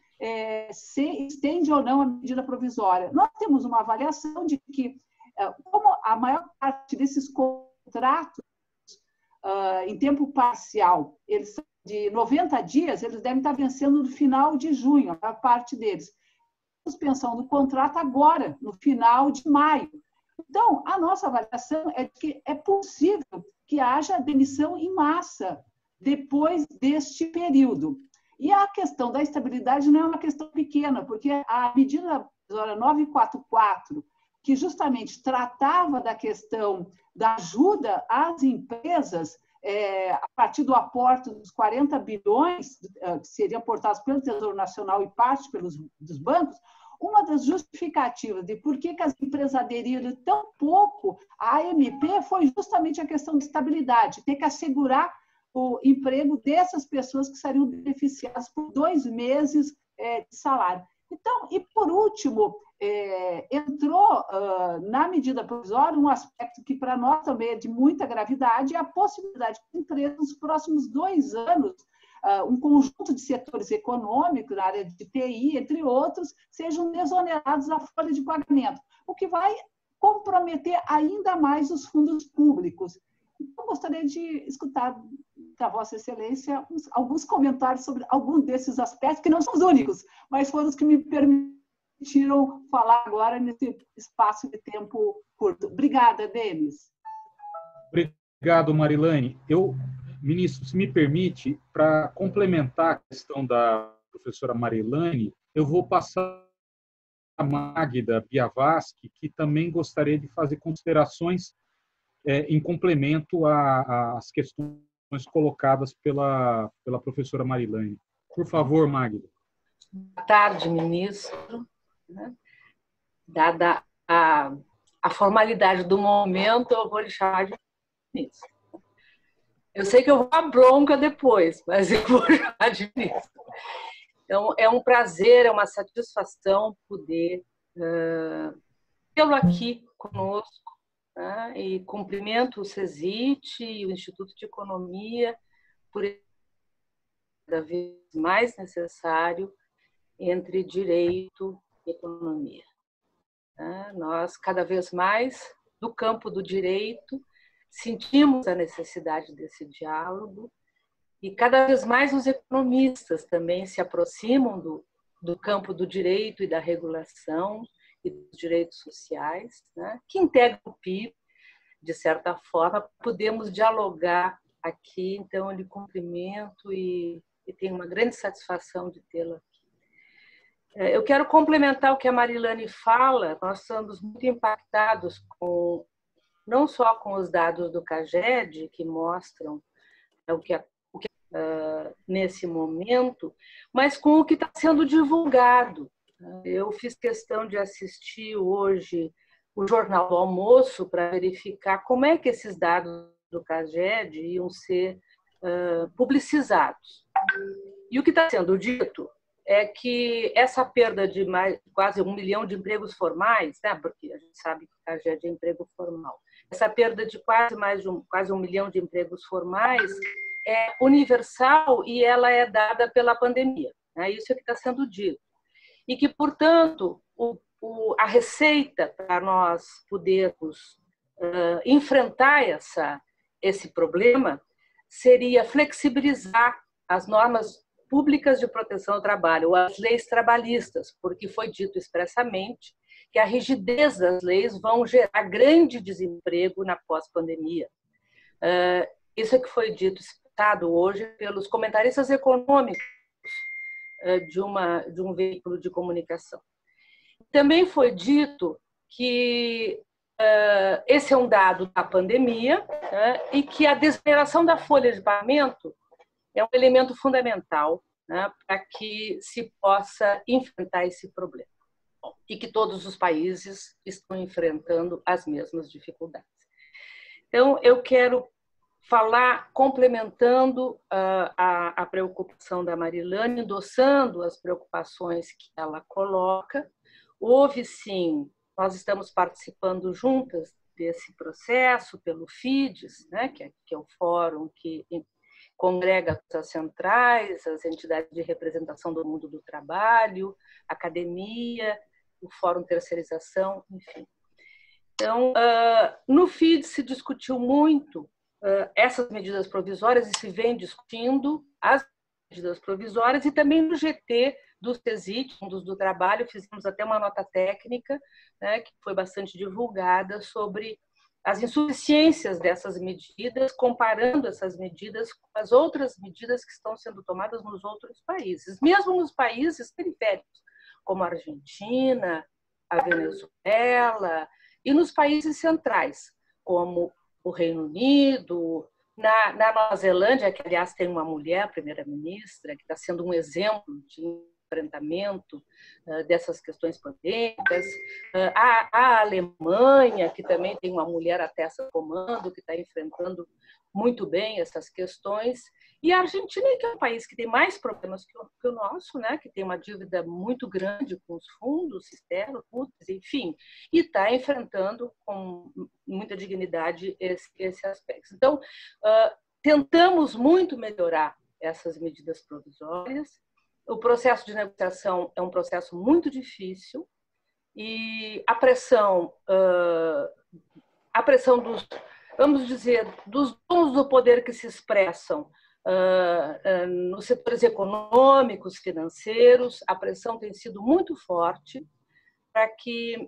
se estende ou não a medida provisória. Nós temos uma avaliação de que, como a maior parte desses contratos em tempo parcial, eles são de 90 dias, eles devem estar vencendo no final de junho, a maior parte deles. Suspensão do contrato agora, no final de maio. Então, a nossa avaliação é de que é possível que haja demissão em massa depois deste período. E a questão da estabilidade não é uma questão pequena, porque a medida 944, que justamente tratava da questão da ajuda às empresas a partir do aporte dos 40 bilhões que seriam aportados pelo Tesouro Nacional e parte dos bancos, uma das justificativas de por que as empresas aderiram tão pouco à AMP foi justamente a questão de estabilidade, ter que assegurar o emprego dessas pessoas que seriam beneficiadas por 2 meses de salário. Então, e por último, entrou na medida provisória um aspecto que para nós também é de muita gravidade, é a possibilidade que as empresas, nos próximos 2 anos, um conjunto de setores econômicos, na área de TI, entre outros, sejam desonerados da folha de pagamento, o que vai comprometer ainda mais os fundos públicos. Então, gostaria de escutar da Vossa Excelência alguns comentários sobre algum desses aspectos, que não são os únicos, mas foram os que me permitiram falar agora nesse espaço de tempo curto. Obrigada, Denis. Obrigado, Marilane. Ministro, se me permite, para complementar a questão da professora Marilane, eu vou passar a Magda Biavaschi, que também gostaria de fazer considerações em complemento às questões colocadas pela professora Marilane. Por favor, Magda. Boa tarde, ministro. Dada a formalidade do momento, eu vou lhe chamar de ministro. Eu sei que eu vou a bronca depois, mas eu vou chamar de ministro. Então, é um prazer, é uma satisfação poder tê-lo aqui conosco, né? E cumprimento o CESIT e o Instituto de Economia por cada vez mais necessário entre direito e economia. Nós, cada vez mais, do campo do direito, sentimos a necessidade desse diálogo e cada vez mais os economistas também se aproximam do campo do direito e da regulação e dos direitos sociais, né, que integram o PIB, de certa forma. Podemos dialogar aqui, então eu lhe cumprimento e tenho uma grande satisfação de tê-lo aqui. Eu quero complementar o que a Marilane fala. Nós estamos muito impactados não só com os dados do CAGED, que mostram o que nesse momento, mas com o que está sendo divulgado. Eu fiz questão de assistir hoje o Jornal do Almoço para verificar como é que esses dados do CAGED iam ser publicizados. E o que está sendo dito é que essa perda de quase 1 milhão de empregos formais, né, porque a gente sabe que o CAGED é emprego formal, essa perda de quase 1 milhão de empregos formais é universal e ela é dada pela pandemia. Né? Isso é que está sendo dito. E que, portanto, a receita para nós podermos enfrentar esse problema seria flexibilizar as normas públicas de proteção ao trabalho, as leis trabalhistas, porque foi dito expressamente que a rigidez das leis vão gerar grande desemprego na pós-pandemia. Isso é que foi dito, citado hoje pelos comentaristas econômicos de um veículo de comunicação. Também foi dito que esse é um dado da pandemia, né, e que a desoneração da folha de pagamento é um elemento fundamental, né, para que se possa enfrentar esse problema. Bom, e que todos os países estão enfrentando as mesmas dificuldades. Então, eu quero falar, complementando a preocupação da Marilane, endossando as preocupações que ela coloca. Houve, sim, nós estamos participando juntas desse processo pelo FIDES, né, que é o fórum que congrega as centrais, as entidades de representação do mundo do trabalho, academia, o Fórum Terceirização, enfim. Então, no FIDES se discutiu muito essas medidas provisórias e se vem discutindo as medidas provisórias, e também no GT do CESIT, Fundos do Trabalho, fizemos até uma nota técnica, né, que foi bastante divulgada, sobre as insuficiências dessas medidas, comparando essas medidas com as outras medidas que estão sendo tomadas nos outros países, mesmo nos países periféricos, como a Argentina, a Venezuela, e nos países centrais, como o Reino Unido, na Nova Zelândia, que, aliás, tem uma mulher primeira-ministra, que está sendo um exemplo de enfrentamento dessas questões pandêmicas, a Alemanha, que também tem uma mulher à testa do comando, que está enfrentando muito bem essas questões, e a Argentina, que é um país que tem mais problemas que o nosso, né, que tem uma dívida muito grande com os fundos externos, enfim, e está enfrentando com muita dignidade esse aspecto. Então, tentamos muito melhorar essas medidas provisórias. O processo de negociação é um processo muito difícil e a pressão dos, vamos dizer, dos donos do poder que se expressam nos setores econômicos, financeiros, a pressão tem sido muito forte para que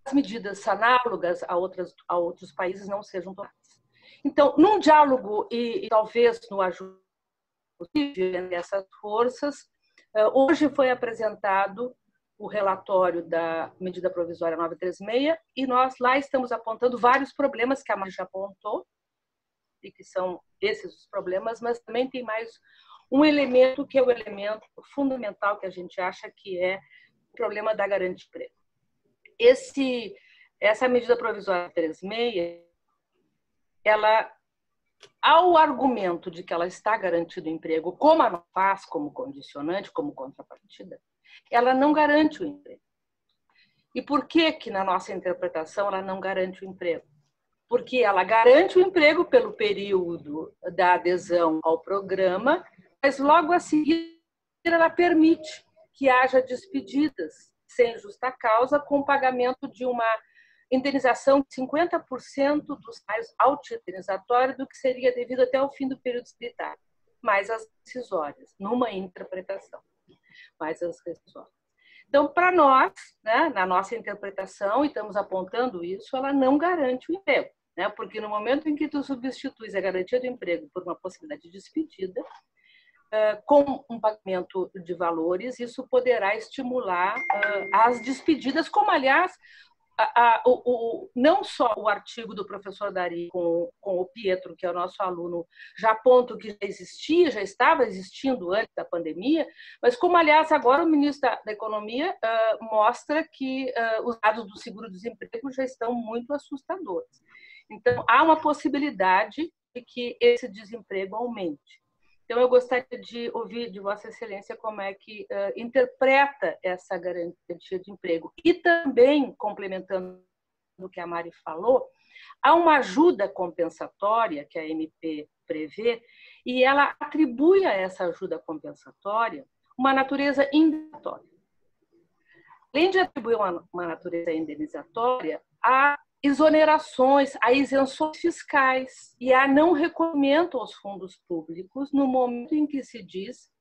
as medidas análogas a outros países não sejam tomadas. Então, num diálogo e talvez no ajuste dessas forças, hoje foi apresentado o relatório da medida provisória 936 e nós lá estamos apontando vários problemas que a Mari já apontou, e que são esses os problemas, mas também tem mais um elemento que é o elemento fundamental que a gente acha que é o problema da garantia de emprego. Essa medida provisória 36, ela, ao argumento de que ela está garantindo o emprego, como ela não faz, como condicionante, como contrapartida, ela não garante o emprego. E por que na nossa interpretação ela não garante o emprego? Porque ela garante o emprego pelo período da adesão ao programa, mas logo a seguir ela permite que haja despedidas sem justa causa, com pagamento de uma indenização de 50% dos salários ao título indenizatório do que seria devido até o fim do período estatutário, mais as decisórias, numa interpretação, mais as decisórias. Então, para nós, né, na nossa interpretação, e estamos apontando isso, ela não garante o emprego, né, porque no momento em que tu substituis a garantia do emprego por uma possibilidade de despedida, com um pagamento de valores, isso poderá estimular as despedidas, como, aliás, não só o artigo do professor Dari com o Pietro, que é o nosso aluno, já aponta que já existia, já estava existindo antes da pandemia, mas como, aliás, agora o ministro da Economia mostra que os dados do seguro-desemprego já estão muito assustadores. Então, há uma possibilidade de que esse desemprego aumente. Então, eu gostaria de ouvir de Vossa Excelência como é que interpreta essa garantia de emprego. E também, complementando o que a Mari falou, há uma ajuda compensatória que a MP prevê e ela atribui a essa ajuda compensatória uma natureza indenizatória. Além de atribuir uma natureza indenizatória, há exonerações, há isenções fiscais e há não recolhimento aos fundos públicos no momento em que se diz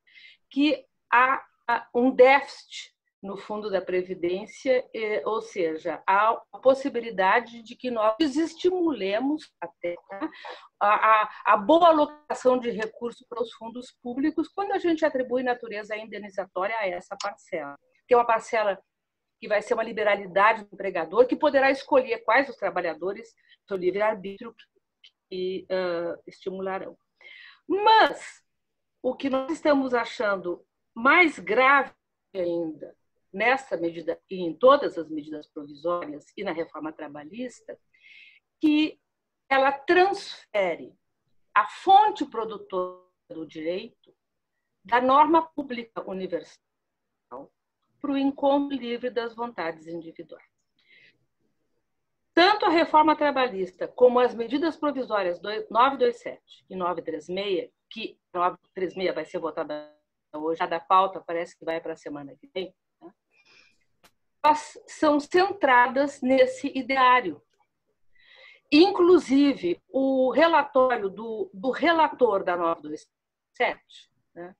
que há um déficit no fundo da Previdência, ou seja, há a possibilidade de que nós desestimulemos até a boa alocação de recursos para os fundos públicos quando a gente atribui natureza indenizatória a essa parcela, que é uma parcela que vai ser uma liberalidade do empregador, que poderá escolher quais os trabalhadores, seu livre-arbítrio, que estimularão. Mas o que nós estamos achando mais grave ainda nessa medida e em todas as medidas provisórias e na reforma trabalhista, que ela transfere a fonte produtora do direito da norma pública universal para o encontro livre das vontades individuais. Tanto a reforma trabalhista como as medidas provisórias 927 e 936, que 936 vai ser votada hoje, a da pauta parece que vai para a semana que vem, né? Elas são centradas nesse ideário. Inclusive, o relatório do relator da 927, né,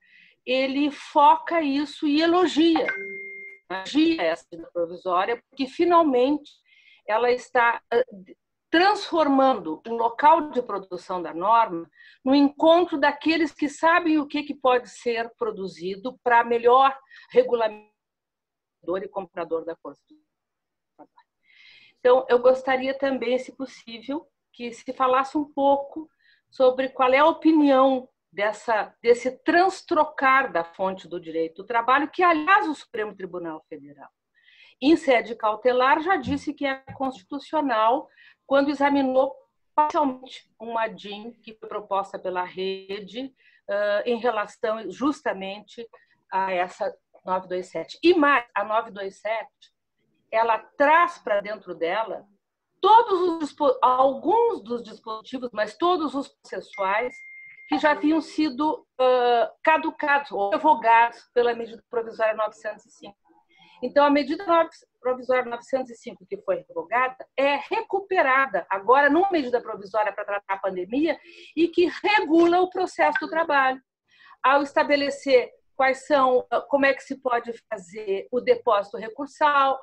ele foca isso e elogia essa medida provisória, porque finalmente ela está transformando o local de produção da norma no encontro daqueles que sabem o que pode ser produzido para melhor regulamentar e comprador da força de trabalho. Então, eu gostaria também, se possível, que se falasse um pouco sobre qual é a opinião desse transtrocar da fonte do direito do trabalho, que, aliás, o Supremo Tribunal Federal, em sede cautelar, já disse que é constitucional quando examinou parcialmente uma DIN que foi proposta pela rede em relação justamente a essa 927. E mais, a 927, ela traz para dentro dela alguns dos dispositivos, mas todos os processuais que já haviam sido caducados ou revogados pela medida provisória 905. Então, a medida provisória 905, que foi revogada, é recuperada agora numa medida provisória para tratar a pandemia e que regula o processo do trabalho, ao estabelecer como é que se pode fazer o depósito recursal,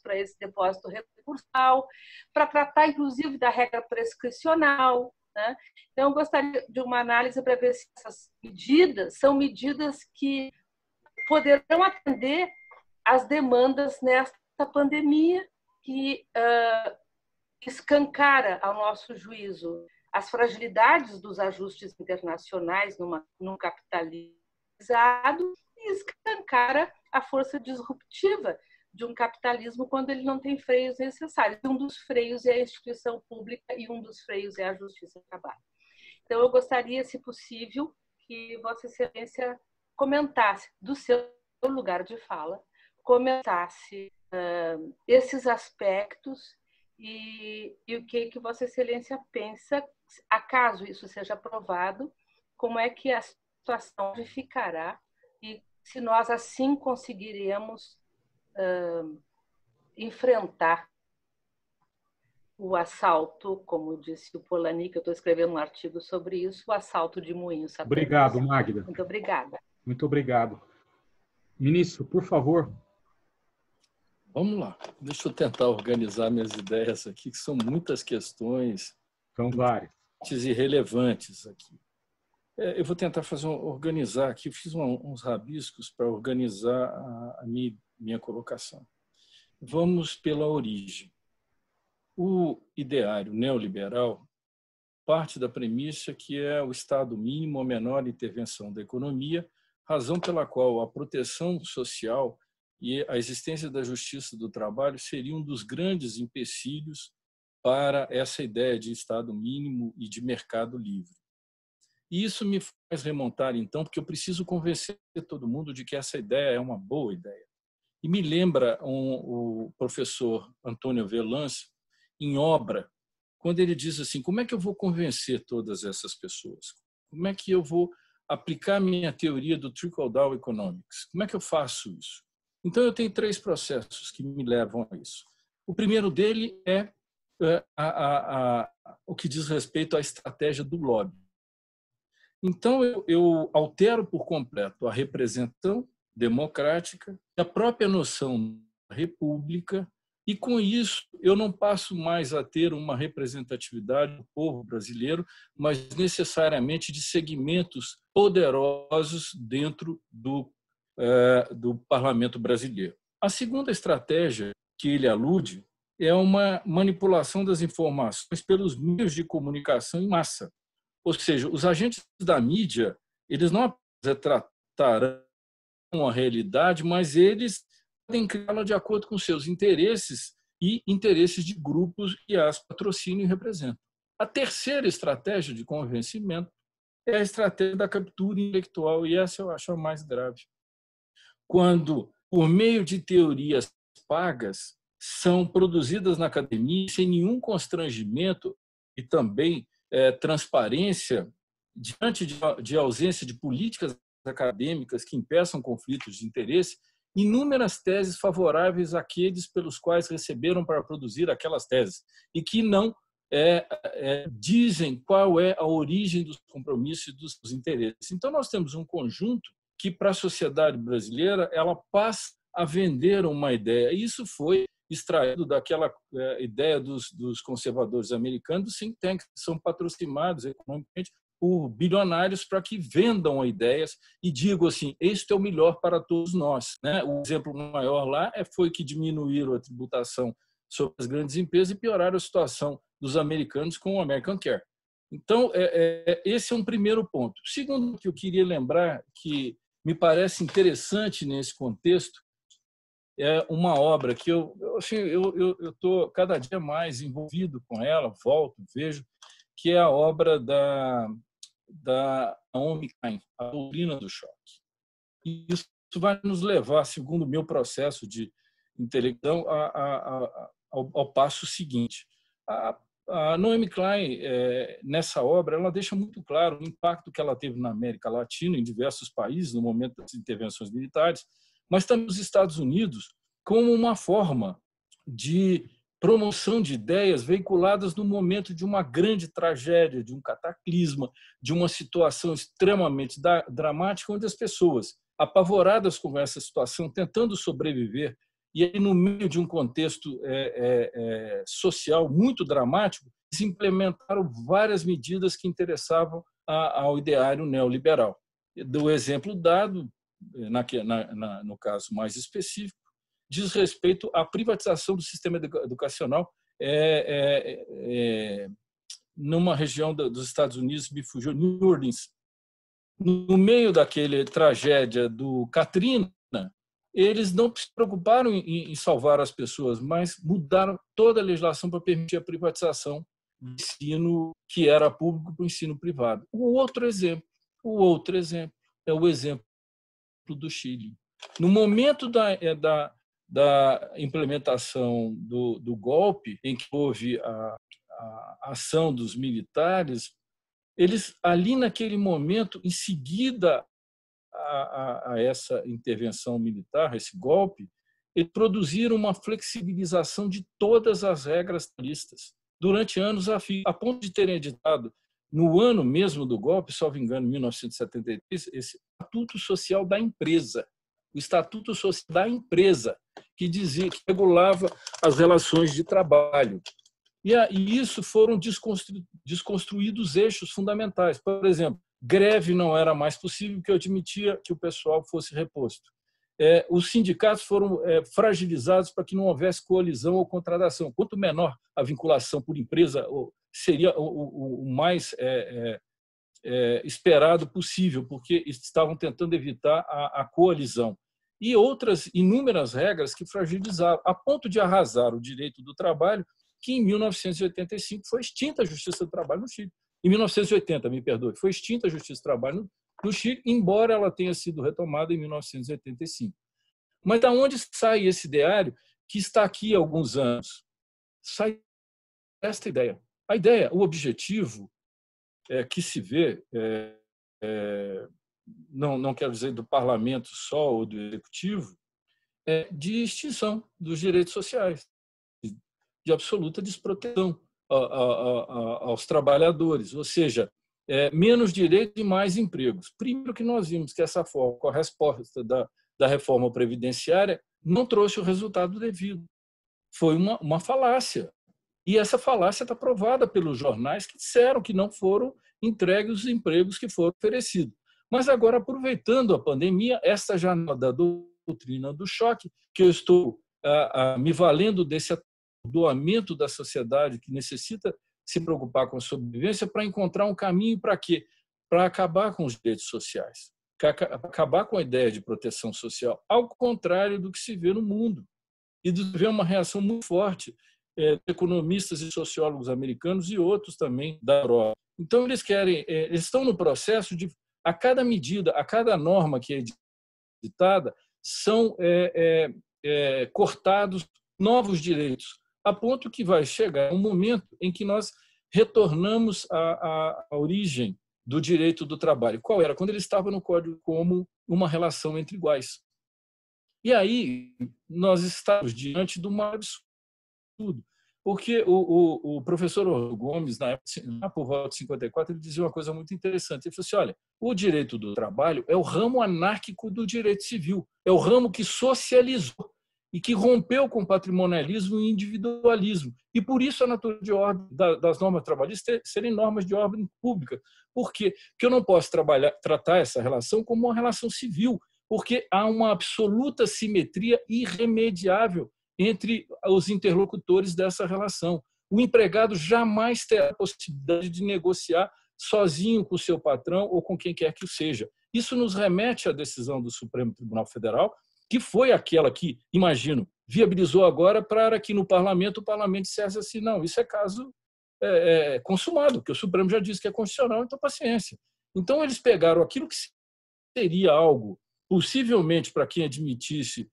para esse depósito recursal, para tratar, inclusive, da regra prescricional, né? Então, eu gostaria de uma análise para ver se essas medidas são medidas que poderão atender as demandas nesta pandemia que escancara, ao nosso juízo, as fragilidades dos ajustes internacionais num capitalismo e escancara a força disruptiva de um capitalismo quando ele não tem freios necessários. Um dos freios é a instituição pública e um dos freios é a justiça do trabalho. Então, eu gostaria, se possível, que Vossa Excelência comentasse, do seu lugar de fala, comentasse esses aspectos e o que Vossa Excelência pensa, acaso isso seja aprovado, como é que a situação ficará e se nós assim conseguiremos enfrentar o assalto, como disse o Polanyi, que eu estou escrevendo um artigo sobre isso, o assalto de Moinhos Satânicos. Obrigado, Magda. Muito obrigada. Muito obrigado. Ministro, por favor. Vamos lá. Deixa eu tentar organizar minhas ideias aqui, que são muitas questões. São várias. E relevantes aqui. Eu vou tentar organizar aqui, fiz uns rabiscos para organizar a minha colocação. Vamos pela origem. O ideário neoliberal parte da premissa que é o Estado mínimo, a menor intervenção da economia, razão pela qual a proteção social e a existência da justiça do trabalho seriam um dos grandes empecilhos para essa ideia de Estado mínimo e de mercado livre. E isso me faz remontar, então, porque eu preciso convencer todo mundo de que essa ideia é uma boa ideia. E me lembra o professor Antônio Velance, em Obra, quando ele diz assim, como é que eu vou convencer todas essas pessoas? Como é que eu vou aplicar minha teoria do trickle-down economics? Como é que eu faço isso? Então, eu tenho 3 processos que me levam a isso. O primeiro dele é o que diz respeito à estratégia do lobby. Então, eu altero por completo a representação democrática, a própria noção da república, e, com isso, eu não passo mais a ter uma representatividade do povo brasileiro, mas necessariamente de segmentos poderosos dentro do parlamento brasileiro. A segunda estratégia que ele alude é uma manipulação das informações pelos meios de comunicação em massa. Ou seja, os agentes da mídia, eles não tratarão a realidade, mas eles podem criá-la de acordo com seus interesses e interesses de grupos que as patrocinam e representam. A terceira estratégia de convencimento é a estratégia da captura intelectual, e essa eu acho a mais grave. Quando, por meio de teorias pagas, são produzidas na academia sem nenhum constrangimento e também transparência, diante de ausência de políticas acadêmicas que impeçam conflitos de interesse, inúmeras teses favoráveis àqueles pelos quais receberam para produzir aquelas teses e que não dizem qual é a origem dos compromissos e dos interesses. Então, nós temos um conjunto que, para a sociedade brasileira, ela passa a vender uma ideia. Isso foi extraído daquela ideia dos conservadores americanos, dos think tanks, que são patrocinados economicamente por bilionários para que vendam ideias e digam assim, este é o melhor para todos nós. O exemplo maior lá foi que diminuíram a tributação sobre as grandes empresas e pioraram a situação dos americanos com o American Care. Então, esse é um primeiro ponto. O segundo que eu queria lembrar, que me parece interessante nesse contexto, é uma obra que eu estou cada dia mais envolvido com ela, volto, vejo, que é a obra da Naomi Klein, A Doutrina do Choque. E isso vai nos levar, segundo o meu processo de intelectual, ao passo seguinte. A Naomi Klein, nessa obra, ela deixa muito claro o impacto que ela teve na América Latina, em diversos países, no momento das intervenções militares, mas também nos Estados Unidos, como uma forma de promoção de ideias veiculadas no momento de uma grande tragédia, de um cataclisma, de uma situação extremamente dramática, onde as pessoas, apavoradas com essa situação, tentando sobreviver, e aí, no meio de um contexto social muito dramático, se implementaram várias medidas que interessavam ao ideário neoliberal. Do exemplo dado, no caso mais específico, diz respeito à privatização do sistema educacional numa região dos Estados Unidos, me fugiu, New Orleans. No meio daquela tragédia do Katrina, eles não se preocuparam em salvar as pessoas, mas mudaram toda a legislação para permitir a privatização do ensino que era público para o ensino privado. O outro exemplo é o exemplo do Chile. No momento da implementação do golpe, em que houve a ação dos militares, eles, ali naquele momento, em seguida a essa intervenção militar, esse golpe, eles produziram uma flexibilização de todas as regras trabalhistas durante anos a fio, a ponto de terem editado, no ano mesmo do golpe, salvo engano, em 1973, esse Estatuto Social da Empresa, o Estatuto Social da Empresa, que dizia que regulava as relações de trabalho. E isso foram desconstruídos eixos fundamentais. Por exemplo, greve não era mais possível, que admitia que o pessoal fosse reposto. Os sindicatos foram fragilizados para que não houvesse coalizão ou contratação. Quanto menor a vinculação por empresa, seria o mais esperado possível, porque estavam tentando evitar a coalizão. E outras inúmeras regras que fragilizaram, a ponto de arrasar o direito do trabalho, que em 1985 foi extinta a Justiça do Trabalho no Chile. Em 1980, me perdoe, foi extinta a Justiça do Trabalho no Chile, embora ela tenha sido retomada em 1985. Mas de onde sai esse ideário que está aqui há alguns anos? Sai esta ideia. A ideia, o objetivo que se vê, não quero dizer do parlamento só ou do executivo, de extinção dos direitos sociais, de absoluta desproteção aos trabalhadores, ou seja, menos direitos e mais empregos. Primeiro que nós vimos que essa forma, com a resposta da reforma previdenciária, não trouxe o resultado devido. Foi uma falácia. E essa falácia está provada pelos jornais que disseram que não foram entregues os empregos que foram oferecidos. Mas agora, aproveitando a pandemia, esta janela da doutrina do choque, que eu estou me valendo desse atordoamento da sociedade que necessita se preocupar com a sobrevivência para encontrar um caminho para quê? Para acabar com os direitos sociais, acabar com a ideia de proteção social, ao contrário do que se vê no mundo. E de ver uma reação muito forte de economistas e sociólogos americanos e outros também da Europa. Então, eles estão no processo de, a cada medida, a cada norma que é editada, são cortados novos direitos, a ponto que vai chegar um momento em que nós retornamos à origem do direito do trabalho. Qual era? Quando ele estava no Código como uma relação entre iguais. E aí nós estamos diante de um absurdo, porque o professor Orlando Gomes, na época, por volta de 54, ele dizia uma coisa muito interessante. Ele falou assim, olha, o direito do trabalho é o ramo anárquico do direito civil, é o ramo que socializou e que rompeu com o patrimonialismo e individualismo. E por isso a natureza de ordem das normas trabalhistas serem normas de ordem pública. Por quê? Porque eu não posso tratar essa relação como uma relação civil, porque há uma absoluta simetria irremediável entre os interlocutores dessa relação. O empregado jamais terá a possibilidade de negociar sozinho com o seu patrão ou com quem quer que seja. Isso nos remete à decisão do Supremo Tribunal Federal, que foi aquela que, imagino, viabilizou agora para que no parlamento o parlamento dissesse assim, não, isso é caso consumado, porque o Supremo já disse que é constitucional, então paciência. Então eles pegaram aquilo que seria algo, possivelmente para quem admitisse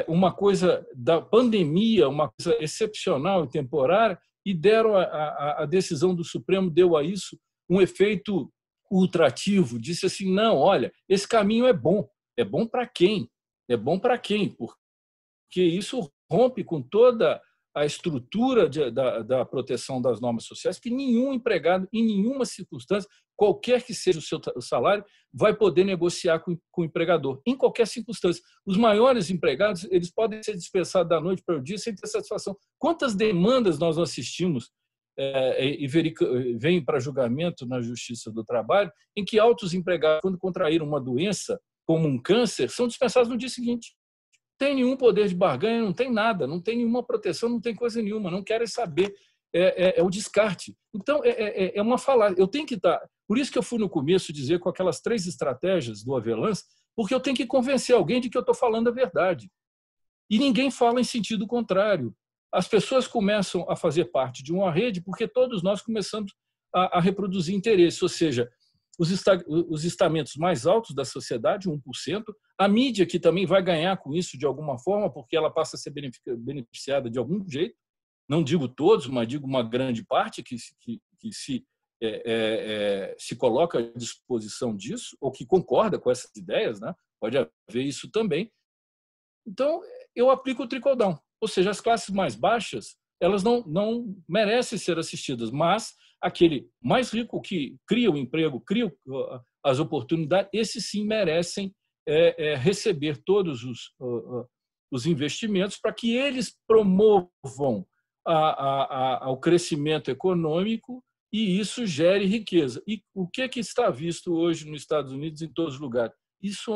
uma coisa da pandemia, uma coisa excepcional e temporária, e deram a decisão do Supremo, deu a isso um efeito ultrativo, disse assim, não, olha, esse caminho é bom para quem? É bom para quem? Porque isso rompe com toda a estrutura da proteção das normas sociais, que nenhum empregado, em nenhuma circunstância, qualquer que seja o seu salário, vai poder negociar com o empregador, em qualquer circunstância. Os maiores empregados, eles podem ser dispensados da noite para o dia sem ter satisfação. Quantas demandas nós assistimos e vêm para julgamento na Justiça do Trabalho, em que altos empregados, quando contraíram uma doença, como um câncer, são dispensados no dia seguinte. tem nenhum poder de barganha, não tem nada, não tem nenhuma proteção, não tem coisa nenhuma, não querem saber. É o descarte. Então, é uma falácia. Eu tenho que estar... Por isso que eu fui no começo dizer com aquelas 3 estratégias do Avelãs, porque eu tenho que convencer alguém de que eu estou falando a verdade. E ninguém fala em sentido contrário. As pessoas começam a fazer parte de uma rede porque todos nós começamos a reproduzir interesses, ou seja, os estamentos mais altos da sociedade, 1%, a mídia, que também vai ganhar com isso de alguma forma, porque ela passa a ser beneficiada de algum jeito, não digo todos, mas digo uma grande parte que se coloca à disposição disso, ou que concorda com essas ideias, né? Pode haver isso também. Então, eu aplico o trickle-down, ou seja, as classes mais baixas elas não merecem ser assistidas, mas aquele mais rico que cria o emprego, cria as oportunidades, esses sim merecem receber todos os investimentos para que eles promovam ao crescimento econômico e isso gere riqueza. E o que está visto hoje nos Estados Unidos, em todos os lugares? Isso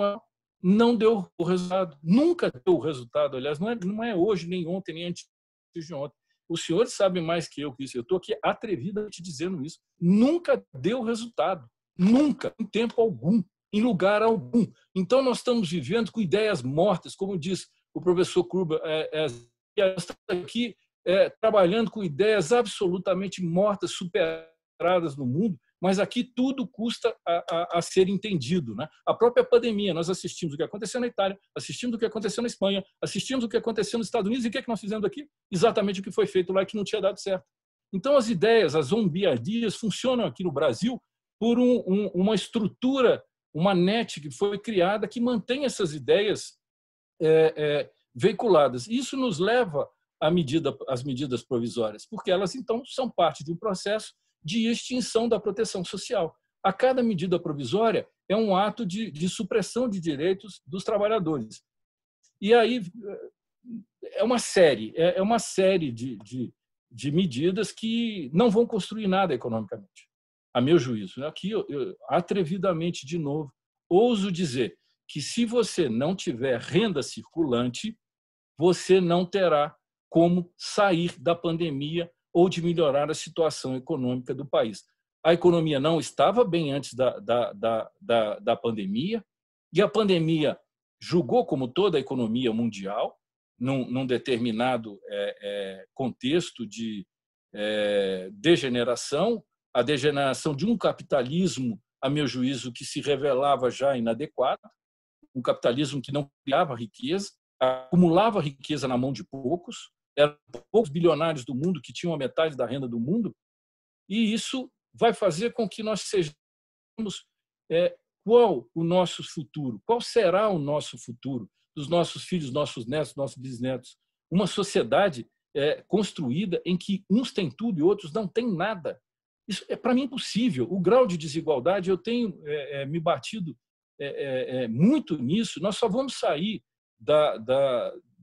não deu o resultado, nunca deu o resultado. Aliás, não é hoje, nem ontem, nem antes de ontem. Os senhores sabem mais que eu isso. Eu estou aqui atrevidamente dizendo isso. Nunca deu resultado. Nunca, em tempo algum, em lugar algum. Então, nós estamos vivendo com ideias mortas, como diz o professor Kruber, estamos aqui trabalhando com ideias absolutamente mortas, superadas no mundo, mas aqui tudo custa a ser entendido, né? A própria pandemia, nós assistimos o que aconteceu na Itália, assistimos o que aconteceu na Espanha, assistimos o que aconteceu nos Estados Unidos, e o que é que nós fizemos aqui? Exatamente o que foi feito lá e que não tinha dado certo. Então, as ideias, as zombiardias, funcionam aqui no Brasil por uma estrutura, uma net que foi criada que mantém essas ideias veiculadas. Isso nos leva às medidas provisórias, porque elas, então, são parte de um processo de extinção da proteção social. A cada medida provisória é um ato de supressão de direitos dos trabalhadores. E aí é uma série de medidas que não vão construir nada economicamente, a meu juízo. Aqui, eu atrevidamente, de novo, ouso dizer que se você não tiver renda circulante, você não terá como sair da pandemia ou de melhorar a situação econômica do país. A economia não estava bem antes da pandemia, e a pandemia julgou, como toda a economia mundial, num determinado contexto de degeneração, a degeneração de um capitalismo, a meu juízo, que se revelava já inadequado, um capitalismo que não criava riqueza, acumulava riqueza na mão de poucos, eram poucos bilionários do mundo que tinham a metade da renda do mundo, e isso vai fazer com que nós sejamos qual o nosso futuro, qual será o nosso futuro, dos nossos filhos, nossos netos, nossos bisnetos. Uma sociedade construída em que uns têm tudo e outros não têm nada. Isso é, para mim, impossível. O grau de desigualdade, eu tenho me batido muito nisso. Nós só vamos sair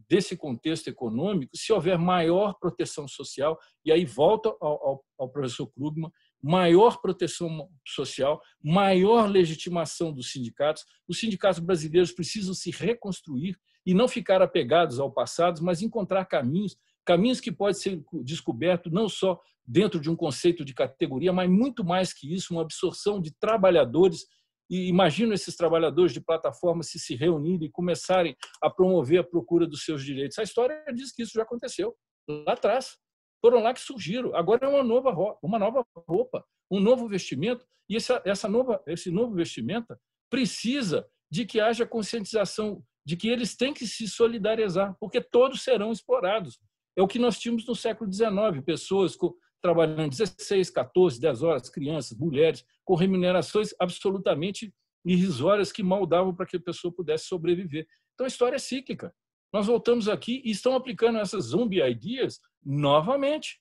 desse contexto econômico se houver maior proteção social, e aí volta ao professor Krugman, maior proteção social, maior legitimação dos sindicatos. Os sindicatos brasileiros precisam se reconstruir e não ficar apegados ao passado, mas encontrar caminhos que podem ser descobertos não só dentro de um conceito de categoria, mas muito mais que isso, uma absorção de trabalhadores. E imagino esses trabalhadores de plataforma se reunirem e começarem a promover a procura dos seus direitos. A história diz que isso já aconteceu lá atrás. Foram lá que surgiram. Agora é uma nova roupa, um novo vestimento. E esse novo vestimenta precisa de que haja conscientização de que eles têm que se solidarizar, porque todos serão explorados. É o que nós tínhamos no século XIX, pessoas trabalhando 16, 14, 10 horas, crianças, mulheres, com remunerações absolutamente irrisórias que mal davam para que a pessoa pudesse sobreviver. Então, a história é cíclica. Nós voltamos aqui e estão aplicando essas zombie ideas novamente,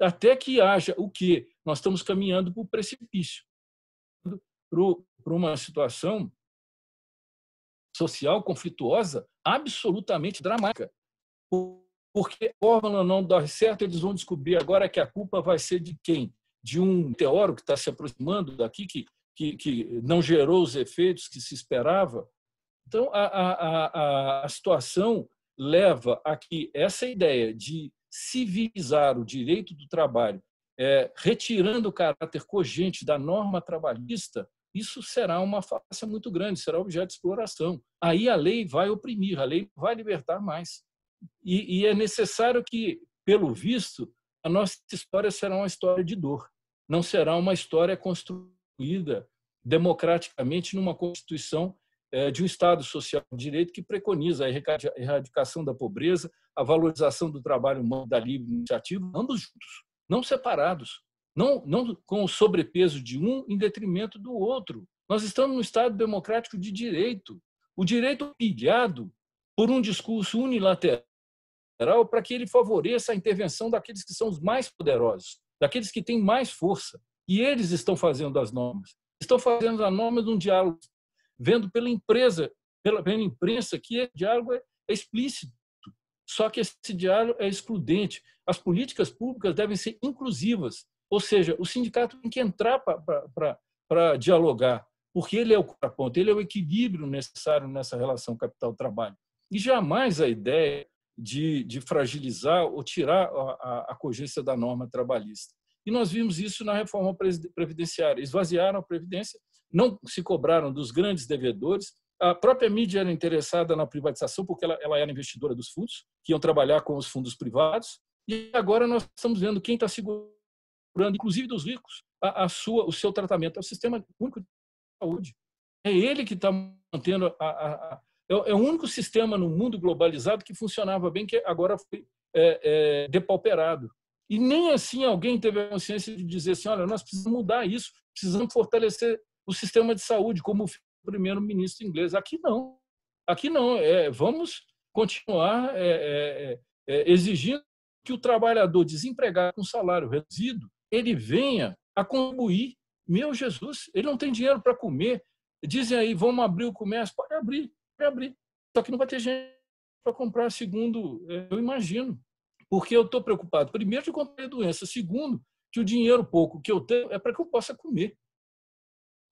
até que haja o quê? Nós estamos caminhando para o precipício, para uma situação social conflituosa absolutamente dramática. Porque a fórmula não dá certo, eles vão descobrir agora que a culpa vai ser de quem? De um meteoro que está se aproximando daqui, que não gerou os efeitos que se esperava, Então, a situação leva a que essa ideia de civilizar o direito do trabalho, retirando o caráter cogente da norma trabalhista, isso será uma falácia muito grande, será objeto de exploração. Aí a lei vai oprimir, a lei vai libertar mais. E é necessário que, pelo visto, a nossa história será uma história de dor, não será uma história construída democraticamente numa Constituição de um Estado social de direito que preconiza a erradicação da pobreza, a valorização do trabalho humano, da livre iniciativa, ambos juntos, não separados, não com o sobrepeso de um em detrimento do outro. Nós estamos num Estado democrático de direito. O direito pilhado por um discurso unilateral para que ele favoreça a intervenção daqueles que são os mais poderosos, daqueles que têm mais força. E eles estão fazendo as normas. Estão fazendo as normas de um diálogo, vendo pela imprensa que o diálogo é explícito. Só que esse diálogo é excludente. As políticas públicas devem ser inclusivas, ou seja, o sindicato tem que entrar para dialogar, porque ele é o contraponto, ele é o equilíbrio necessário nessa relação capital-trabalho. E jamais a ideia de fragilizar ou tirar a cogência da norma trabalhista. E nós vimos isso na reforma previdenciária. Esvaziaram a Previdência, não se cobraram dos grandes devedores. A própria mídia era interessada na privatização porque ela era investidora dos fundos, que iam trabalhar com os fundos privados. E agora nós estamos vendo quem está segurando, inclusive dos ricos, o seu tratamento. É o Sistema Único de Saúde. É ele que está mantendo é o único sistema no mundo globalizado que funcionava bem, que agora foi depauperado. E nem assim alguém teve a consciência de dizer assim, olha, nós precisamos mudar isso, precisamos fortalecer o sistema de saúde, como o primeiro-ministro inglês. Aqui não. Vamos continuar exigindo que o trabalhador desempregado com salário reduzido, ele venha a contribuir. Meu Jesus, ele não tem dinheiro para comer. Dizem aí, vamos abrir o comércio. Pode abrir. Só que não vai ter gente para comprar, segundo eu imagino. Porque eu estou preocupado, primeiro, de conter a doença. Segundo, que o dinheiro pouco que eu tenho é para que eu possa comer.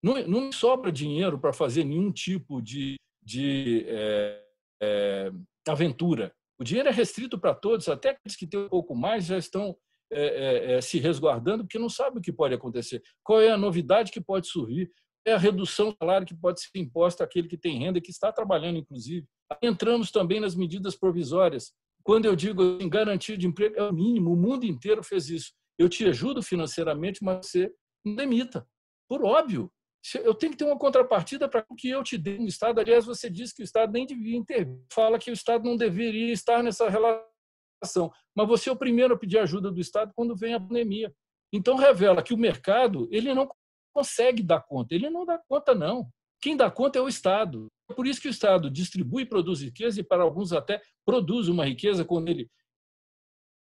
Não me sobra dinheiro para fazer nenhum tipo de aventura. O dinheiro é restrito para todos, até aqueles que têm um pouco mais já estão se resguardando, porque não sabem o que pode acontecer. Qual é a novidade que pode surgir? É a redução do salário que pode ser imposta àquele que tem renda e que está trabalhando, inclusive. Entramos também nas medidas provisórias. Quando eu digo assim, garantia de emprego, é o mínimo. O mundo inteiro fez isso. Eu te ajudo financeiramente, mas você não demita. Por óbvio. Eu tenho que ter uma contrapartida para o que eu te dei no Estado. Aliás, você disse que o Estado nem devia intervir. Fala que o Estado não deveria estar nessa relação. Mas você é o primeiro a pedir ajuda do Estado quando vem a pandemia. Então, revela que o mercado ele não consegue dar conta. Ele não dá conta, não. Quem dá conta é o Estado. É por isso que o Estado distribui e produz riqueza, e para alguns até produz uma riqueza quando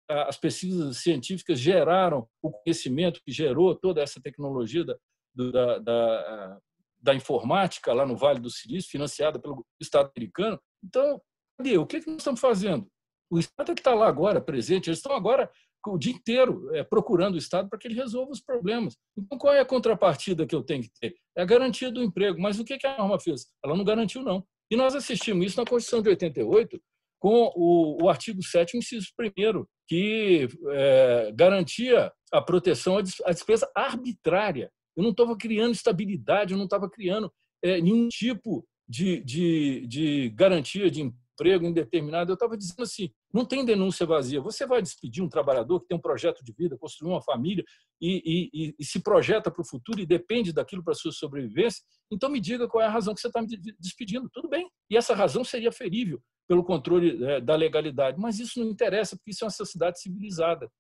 as pesquisas científicas geraram o conhecimento que gerou toda essa tecnologia da informática lá no Vale do Silício, financiada pelo Estado americano. Então, o que nós estamos fazendo? O Estado é que está lá agora, presente. Eles estão agora o dia inteiro procurando o Estado para que ele resolva os problemas. Então, qual é a contrapartida que eu tenho que ter? É a garantia do emprego. Mas o que a norma fez? Ela não garantiu, não. E nós assistimos isso na Constituição de 88, com o artigo 7º, inciso 1º, que garantia a proteção à despesa arbitrária. Eu não estava criando estabilidade, eu não estava criando nenhum tipo de garantia de emprego indeterminado. Eu estava dizendo assim, não tem denúncia vazia. Você vai despedir um trabalhador que tem um projeto de vida, construir uma família e se projeta para o futuro e depende daquilo para a sua sobrevivência, então me diga qual é a razão que você está me despedindo. Tudo bem. E essa razão seria ferível pelo controle da legalidade. Mas isso não interessa, porque isso é uma sociedade civilizada.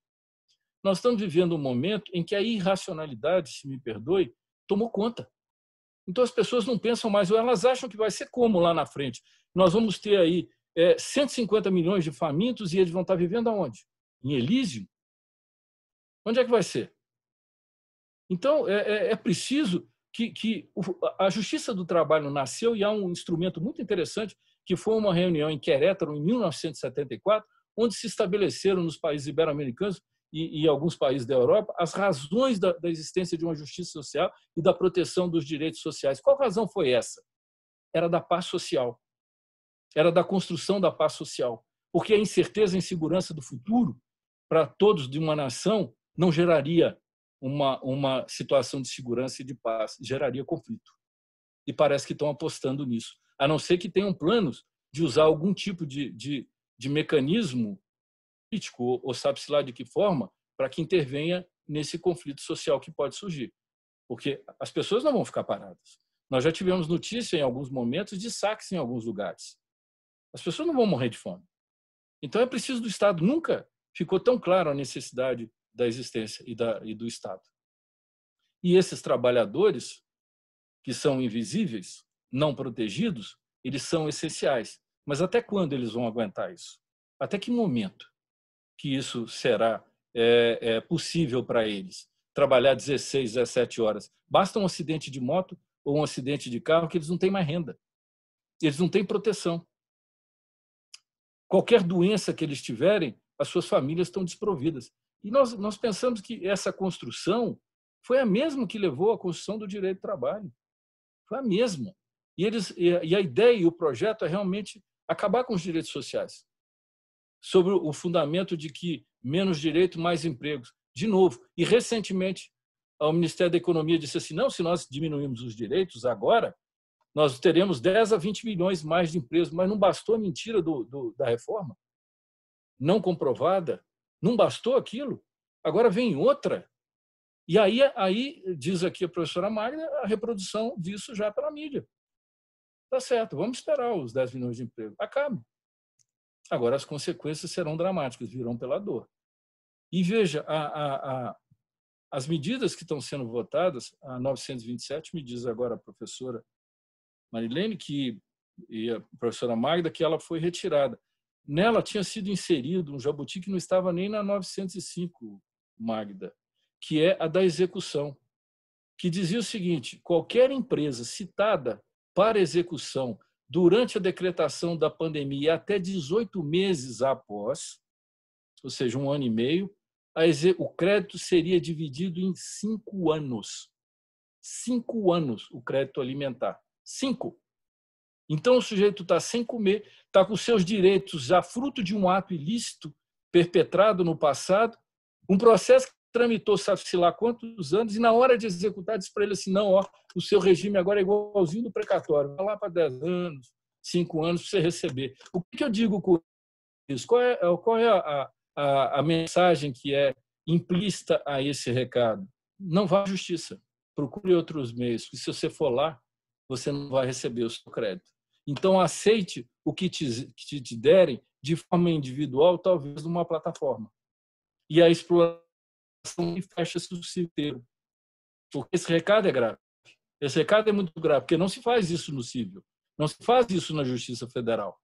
Nós estamos vivendo um momento em que a irracionalidade, se me perdoe, tomou conta. Então as pessoas não pensam mais, ou elas acham que vai ser como lá na frente. Nós vamos ter aí 150 milhões de famintos e eles vão estar vivendo aonde? Em Elísio? Onde é que vai ser? Então é preciso que a Justiça do Trabalho nasceu, e há um instrumento muito interessante, que foi uma reunião em Querétaro, em 1974, onde se estabeleceram nos países ibero-americanos e alguns países da Europa as razões da existência de uma justiça social e da proteção dos direitos sociais. Qual razão foi essa? era da paz social, era da construção da paz social, porque a incerteza e a insegurança do futuro, para todos de uma nação, não geraria uma situação de segurança e de paz, geraria conflito. E parece que estão apostando nisso, a não ser que tenham planos de usar algum tipo de mecanismo político, ou sabe-se lá de que forma, para que intervenha nesse conflito social que pode surgir. Porque as pessoas não vão ficar paradas. Nós já tivemos notícia em alguns momentos de saques em alguns lugares. As pessoas não vão morrer de fome. Então é preciso do Estado. Nunca ficou tão claro a necessidade da existência e do Estado. E esses trabalhadores, que são invisíveis, não protegidos, eles são essenciais. Mas até quando eles vão aguentar isso? Até que momento que isso será possível para eles? Trabalhar 16, 17 horas. Basta um acidente de moto ou um acidente de carro que eles não têm mais renda. Eles não têm proteção. Qualquer doença que eles tiverem, as suas famílias estão desprovidas. E nós pensamos que essa construção foi a mesma que levou à construção do direito do trabalho. Foi a mesma. E a ideia e o projeto é realmente acabar com os direitos sociais, sobre o fundamento de que menos direito, mais empregos. De novo, e recentemente, o Ministério da Economia disse assim, não, se nós diminuirmos os direitos agora, nós teremos 10 a 20 milhões mais de empregos, mas não bastou a mentira da reforma, não comprovada, não bastou aquilo, agora vem outra. E aí diz aqui a professora Magda, a reprodução disso já pela mídia. Tá certo, vamos esperar os 10 milhões de empregos. Acabe. Agora as consequências serão dramáticas, virão pela dor. E veja, as medidas que estão sendo votadas, a 927, me diz agora a professora Marilene e a professora Magda, que ela foi retirada. Nela tinha sido inserido um jabuti que não estava nem na 905, Magda, que é a da execução, que dizia o seguinte, qualquer empresa citada para execução durante a decretação da pandemia e até 18 meses após, ou seja, 1 ano e meio, o crédito seria dividido em 5 anos. 5 anos o crédito alimentar. 5. Então o sujeito está sem comer, está com seus direitos já fruto de um ato ilícito perpetrado no passado, um processo que tramitou sabe-se lá quantos anos, e na hora de executar diz para ele assim, não, o seu regime agora é igualzinho do precatório, vai lá para 10 anos, 5 anos para você receber. O que eu digo com isso? Qual é a mensagem que é implícita a esse recado? Não vá à justiça, procure outros meios, porque se você for lá, você não vai receber o seu crédito. Então, aceite o que te derem de forma individual, talvez numa plataforma. E a exploração fecha-se o civil. Porque esse recado é grave. Esse recado é muito grave, porque não se faz isso no civil, não se faz isso na Justiça Federal.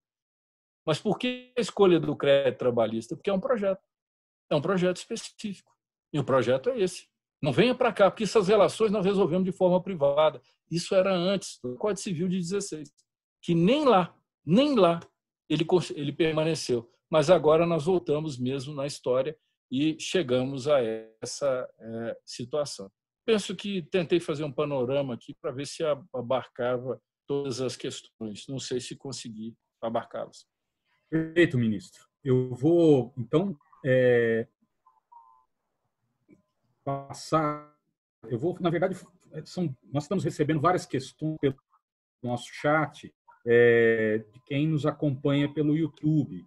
Mas por que a escolha do crédito trabalhista? Porque é um projeto específico. E o projeto é esse. Não venha para cá, porque essas relações nós resolvemos de forma privada. Isso era antes do Código Civil de 16, que nem lá ele permaneceu. Mas agora nós voltamos mesmo na história e chegamos a essa situação. Penso que tentei fazer um panorama aqui para ver se abarcava todas as questões. Não sei se consegui abarcá-las. Perfeito, ministro. Eu vou, então, passar... na verdade, nós estamos recebendo várias questões pelo nosso chat, de quem nos acompanha pelo YouTube.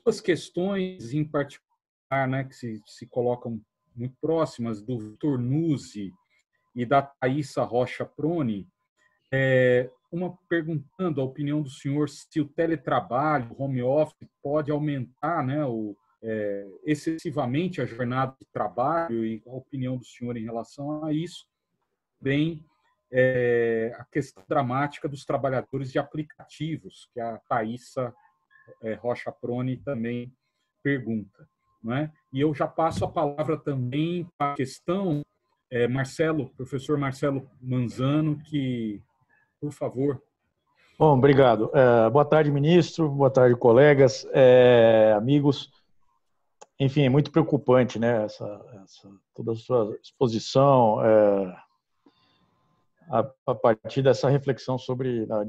Duas questões em particular, né, que se colocam muito próximas, do Vitor Nuzzi e da Thaisa Rocha Proni, uma perguntando a opinião do senhor se o teletrabalho, o home office, pode aumentar, né, excessivamente a jornada de trabalho, e a opinião do senhor em relação a isso. Bem, a questão dramática dos trabalhadores de aplicativos, que a Thaisa Rocha Proni também pergunta, não é? E eu já passo a palavra também para a questão, professor Marcelo Manzano, que, por favor. Bom, obrigado. Boa tarde, ministro. Boa tarde, colegas, amigos. Enfim, é muito preocupante, né? Toda a sua exposição a partir dessa reflexão sobre a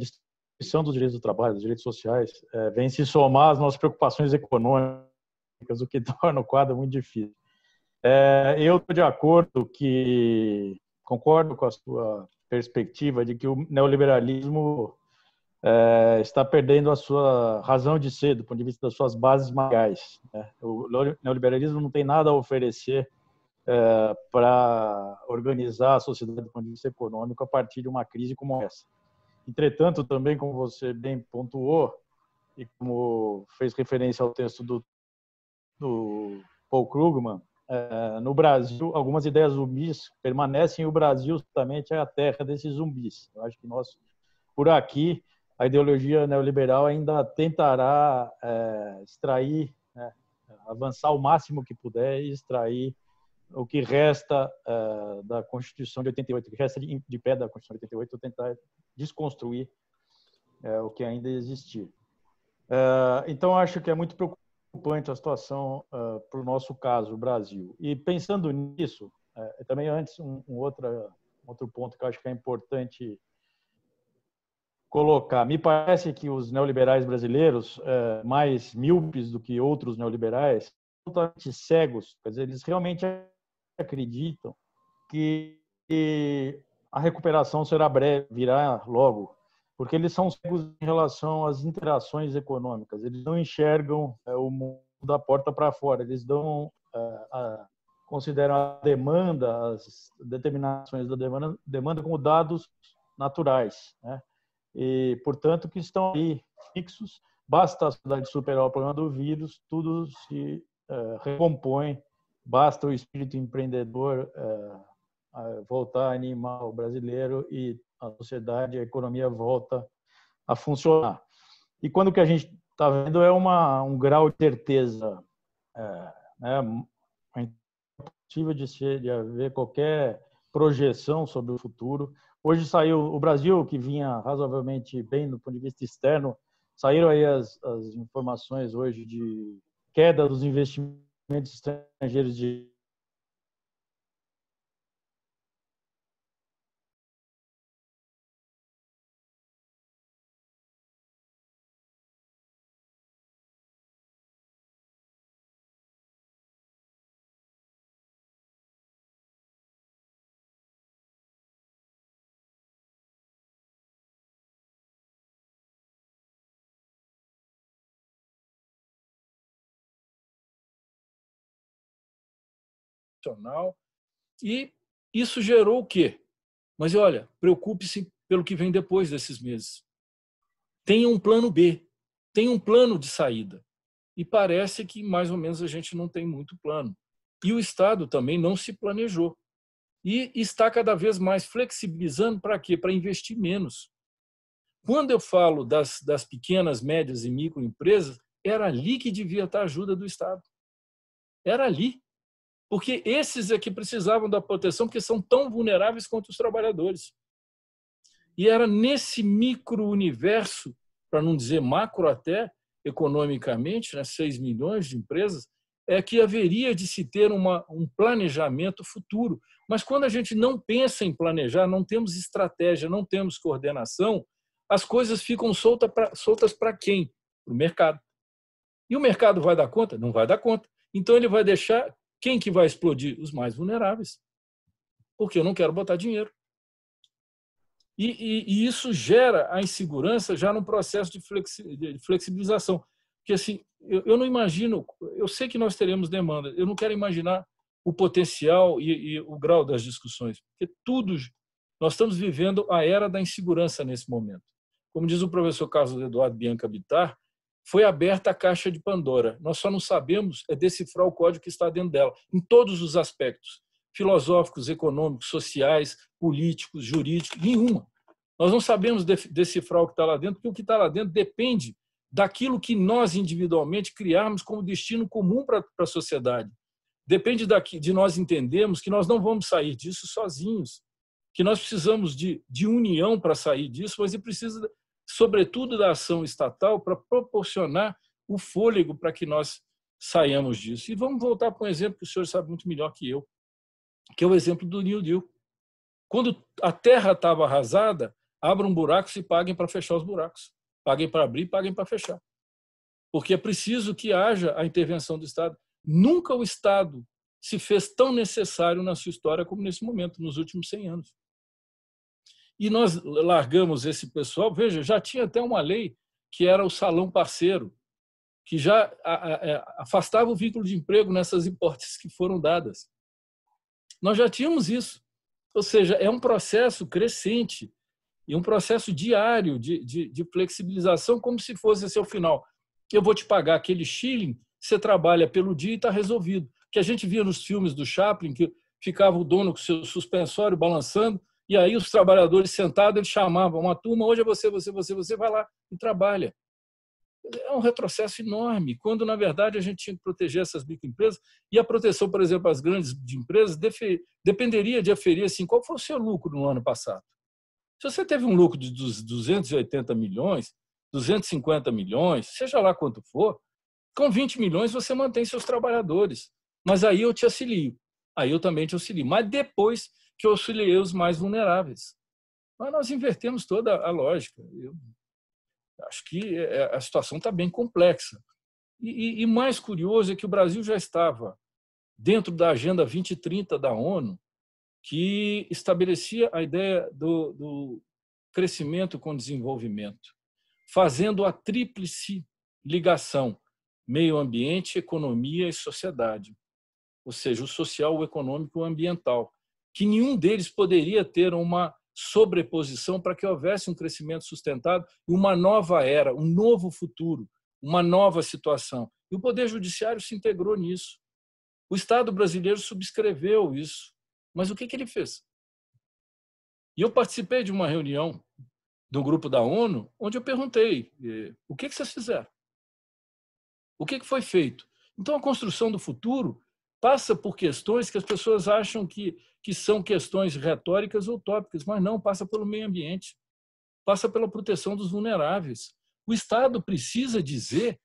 Constituição dos direitos do trabalho, dos direitos sociais, vem se somar às nossas preocupações econômicas, o que torna o quadro muito difícil. Eu estou de acordo concordo com a sua perspectiva de que o neoliberalismo está perdendo a sua razão de ser, do ponto de vista das suas bases materiais. O neoliberalismo não tem nada a oferecer para organizar a sociedade do ponto de vista econômico a partir de uma crise como essa. Entretanto, também, como você bem pontuou, e como fez referência ao texto do Paul Krugman, no Brasil, algumas ideias zumbis permanecem e o Brasil justamente é a terra desses zumbis. Eu acho que nós, por aqui, a ideologia neoliberal ainda tentará extrair, avançar o máximo que puder e extrair o que resta da Constituição de 88, o que resta de pé da Constituição de 88, tentar desconstruir o que ainda existia. Então, acho que é muito preocupante a situação para o nosso caso, o Brasil. E pensando nisso, também antes, um outro ponto que eu acho que é importante colocar. Me parece que os neoliberais brasileiros, mais míopes do que outros neoliberais, totalmente cegos, quer dizer, eles realmente acreditam que a recuperação será breve, virá logo, porque eles são cegos em relação às interações econômicas. Eles não enxergam o mundo da porta para fora. Eles consideram a demanda, as determinações da demanda como dados naturais, né? E, portanto, que estão aí fixos. Basta a sociedade superar o problema do vírus, tudo se recompõe. Basta o espírito empreendedor voltar a animar o brasileiro e a sociedade, a economia volta a funcionar. E quando o que a gente está vendo é um grau de certeza, é impossível de haver qualquer projeção sobre o futuro. Hoje saiu o Brasil, que vinha razoavelmente bem do ponto de vista externo, saíram aí as informações hoje de queda dos investimentos estrangeiros de e isso gerou o quê? Mas olha, preocupe-se pelo que vem depois desses meses. Tenha um plano B, tenha um plano de saída. E parece que mais ou menos a gente não tem muito plano. E o Estado também não se planejou. E está cada vez mais flexibilizando para quê? Para investir menos. Quando eu falo das pequenas, médias e microempresas, era ali que devia estar a ajuda do Estado. Era ali. Porque esses é que precisavam da proteção, porque são tão vulneráveis quanto os trabalhadores. E era nesse micro-universo, para não dizer macro até, economicamente, 6 milhões de empresas, que haveria de se ter um planejamento futuro. Mas quando a gente não pensa em planejar, não temos estratégia, não temos coordenação, as coisas ficam soltas para quem? Para o mercado. E o mercado vai dar conta? Não vai dar conta. Então ele vai deixar... Quem que vai explodir? Os mais vulneráveis. Porque eu não quero botar dinheiro. E isso gera a insegurança já no processo de flexibilização. Porque assim, eu não imagino, eu sei que nós teremos demanda, eu não quero imaginar o potencial e o grau das discussões, porque nós estamos vivendo a era da insegurança nesse momento. Como diz o professor Carlos Eduardo Bianca Bittar, foi aberta a caixa de Pandora. Nós só não sabemos decifrar o código que está dentro dela, em todos os aspectos, filosóficos, econômicos, sociais, políticos, jurídicos, nenhuma. Nós não sabemos decifrar o que está lá dentro, porque o que está lá dentro depende daquilo que nós individualmente criarmos como destino comum para a sociedade. Depende de nós entendermos que nós não vamos sair disso sozinhos, que nós precisamos de união para sair disso, mas precisa sobretudo da ação estatal, para proporcionar o fôlego para que nós saiamos disso. E vamos voltar para um exemplo que o senhor sabe muito melhor que eu, que é o exemplo do New Deal. Quando a terra estava arrasada, abram buracos e paguem para fechar os buracos. Paguem para abrir, paguem para fechar. Porque é preciso que haja a intervenção do Estado. Nunca o Estado se fez tão necessário na sua história como nesse momento, nos últimos 100 anos. E nós largamos esse pessoal. Veja, já tinha até uma lei que era o salão parceiro, que já afastava o vínculo de emprego nessas hipóteses que foram dadas. Nós já tínhamos isso. Ou seja, é um processo crescente e um processo diário de flexibilização, como se fosse esse o final. Eu vou te pagar aquele shilling, você trabalha pelo dia e está resolvido. Que a gente via nos filmes do Chaplin, que ficava o dono com o seu suspensório balançando, e aí os trabalhadores sentados, eles chamavam uma turma, hoje é você vai lá e trabalha. É um retrocesso enorme, quando, na verdade, a gente tinha que proteger essas microempresas, e a proteção, por exemplo, às grandes empresas dependeria de aferir assim, qual foi o seu lucro no ano passado. Se você teve um lucro de 280 milhões, 250 milhões, seja lá quanto for, com 20 milhões você mantém seus trabalhadores. Mas aí eu te auxilio. Aí eu também te auxilio. Mas depois que eu auxiliei os mais vulneráveis. Mas nós invertemos toda a lógica. Eu acho que a situação está bem complexa. E mais curioso é que o Brasil já estava dentro da Agenda 2030 da ONU, que estabelecia a ideia do crescimento com desenvolvimento, fazendo a tríplice ligação meio ambiente, economia e sociedade, ou seja, o social, o econômico e o ambiental, que nenhum deles poderia ter uma sobreposição para que houvesse um crescimento sustentado e uma nova era, um novo futuro, uma nova situação. E o Poder Judiciário se integrou nisso. O Estado brasileiro subscreveu isso. Mas o que ele fez? E eu participei de uma reunião do grupo da ONU, onde eu perguntei, o que vocês fizeram? O que foi feito? Então, a construção do futuro passa por questões que as pessoas acham que são questões retóricas ou utópicas, mas não, passa pelo meio ambiente, passa pela proteção dos vulneráveis. O Estado precisa dizer,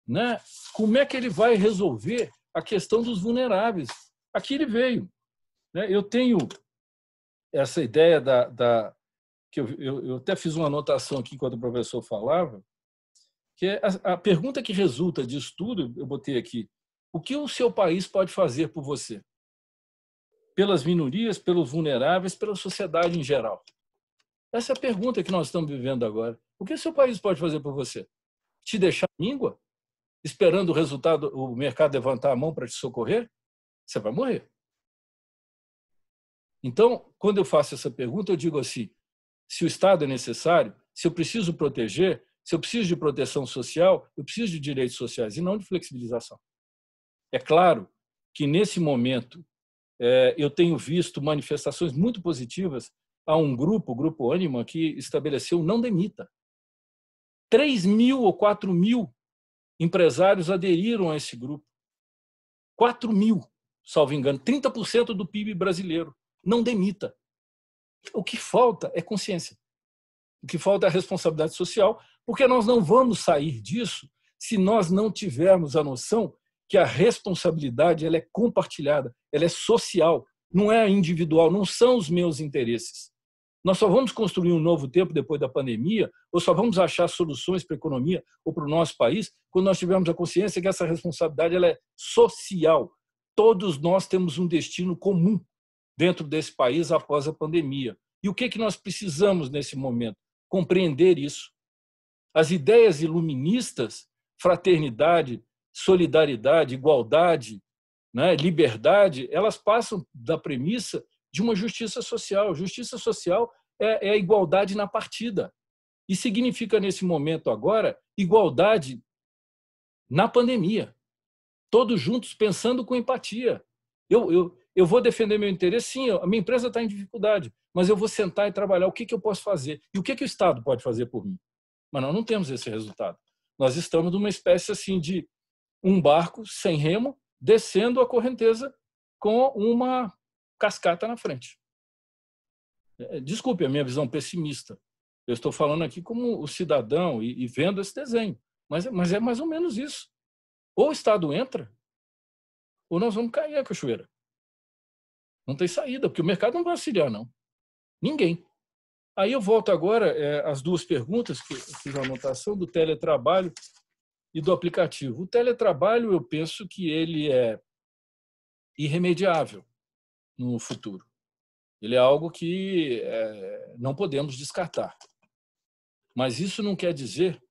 né, como é que ele vai resolver a questão dos vulneráveis. Aqui ele veio. Eu tenho essa ideia que eu até fiz uma anotação aqui enquanto o professor falava, que é a pergunta que resulta disso tudo, eu botei aqui: o que o seu país pode fazer por você? Pelas minorias, pelos vulneráveis, pela sociedade em geral? Essa é a pergunta que nós estamos vivendo agora. O que o seu país pode fazer por você? Te deixar míngua? Esperando o resultado, o mercado levantar a mão para te socorrer? Você vai morrer. Então, quando eu faço essa pergunta, eu digo assim: se o Estado é necessário, se eu preciso proteger, se eu preciso de proteção social, eu preciso de direitos sociais e não de flexibilização. É claro que, nesse momento, eu tenho visto manifestações muito positivas a um grupo, o Grupo Ânima, que estabeleceu Não Demita. 3.000 ou 4.000 empresários aderiram a esse grupo. 4.000, salvo engano, 30% do PIB brasileiro. Não demita. O que falta é consciência. O que falta é a responsabilidade social, porque nós não vamos sair disso se nós não tivermos a noção que a responsabilidade ela é compartilhada, ela é social, não é individual, não são os meus interesses. Nós só vamos construir um novo tempo depois da pandemia, ou só vamos achar soluções para a economia ou para o nosso país, quando nós tivermos a consciência que essa responsabilidade ela é social. Todos nós temos um destino comum dentro desse país após a pandemia. E o que nós precisamos nesse momento? Compreender isso. As ideias iluministas, fraternidade, solidariedade, igualdade, né, liberdade, elas passam da premissa de uma justiça social. Justiça social é a igualdade na partida. E significa, nesse momento agora, igualdade na pandemia. Todos juntos pensando com empatia. Eu vou defender meu interesse, sim, a minha empresa está em dificuldade, mas eu vou sentar e trabalhar o que eu posso fazer e o que o Estado pode fazer por mim. Mas nós não temos esse resultado. Nós estamos numa espécie assim de um barco sem remo, descendo a correnteza com uma cascata na frente. Desculpe a minha visão pessimista. Eu estou falando aqui como o cidadão e vendo esse desenho. Mas é mais ou menos isso. Ou o Estado entra, ou nós vamos cair a cachoeira. Não tem saída, porque o mercado não vai auxiliar, não. Ninguém. Aí eu volto agora às duas perguntas que eu fiz a anotação do teletrabalho e do aplicativo. O teletrabalho, eu penso que ele é irremediável no futuro. Ele é algo que não podemos descartar. Mas isso não quer dizer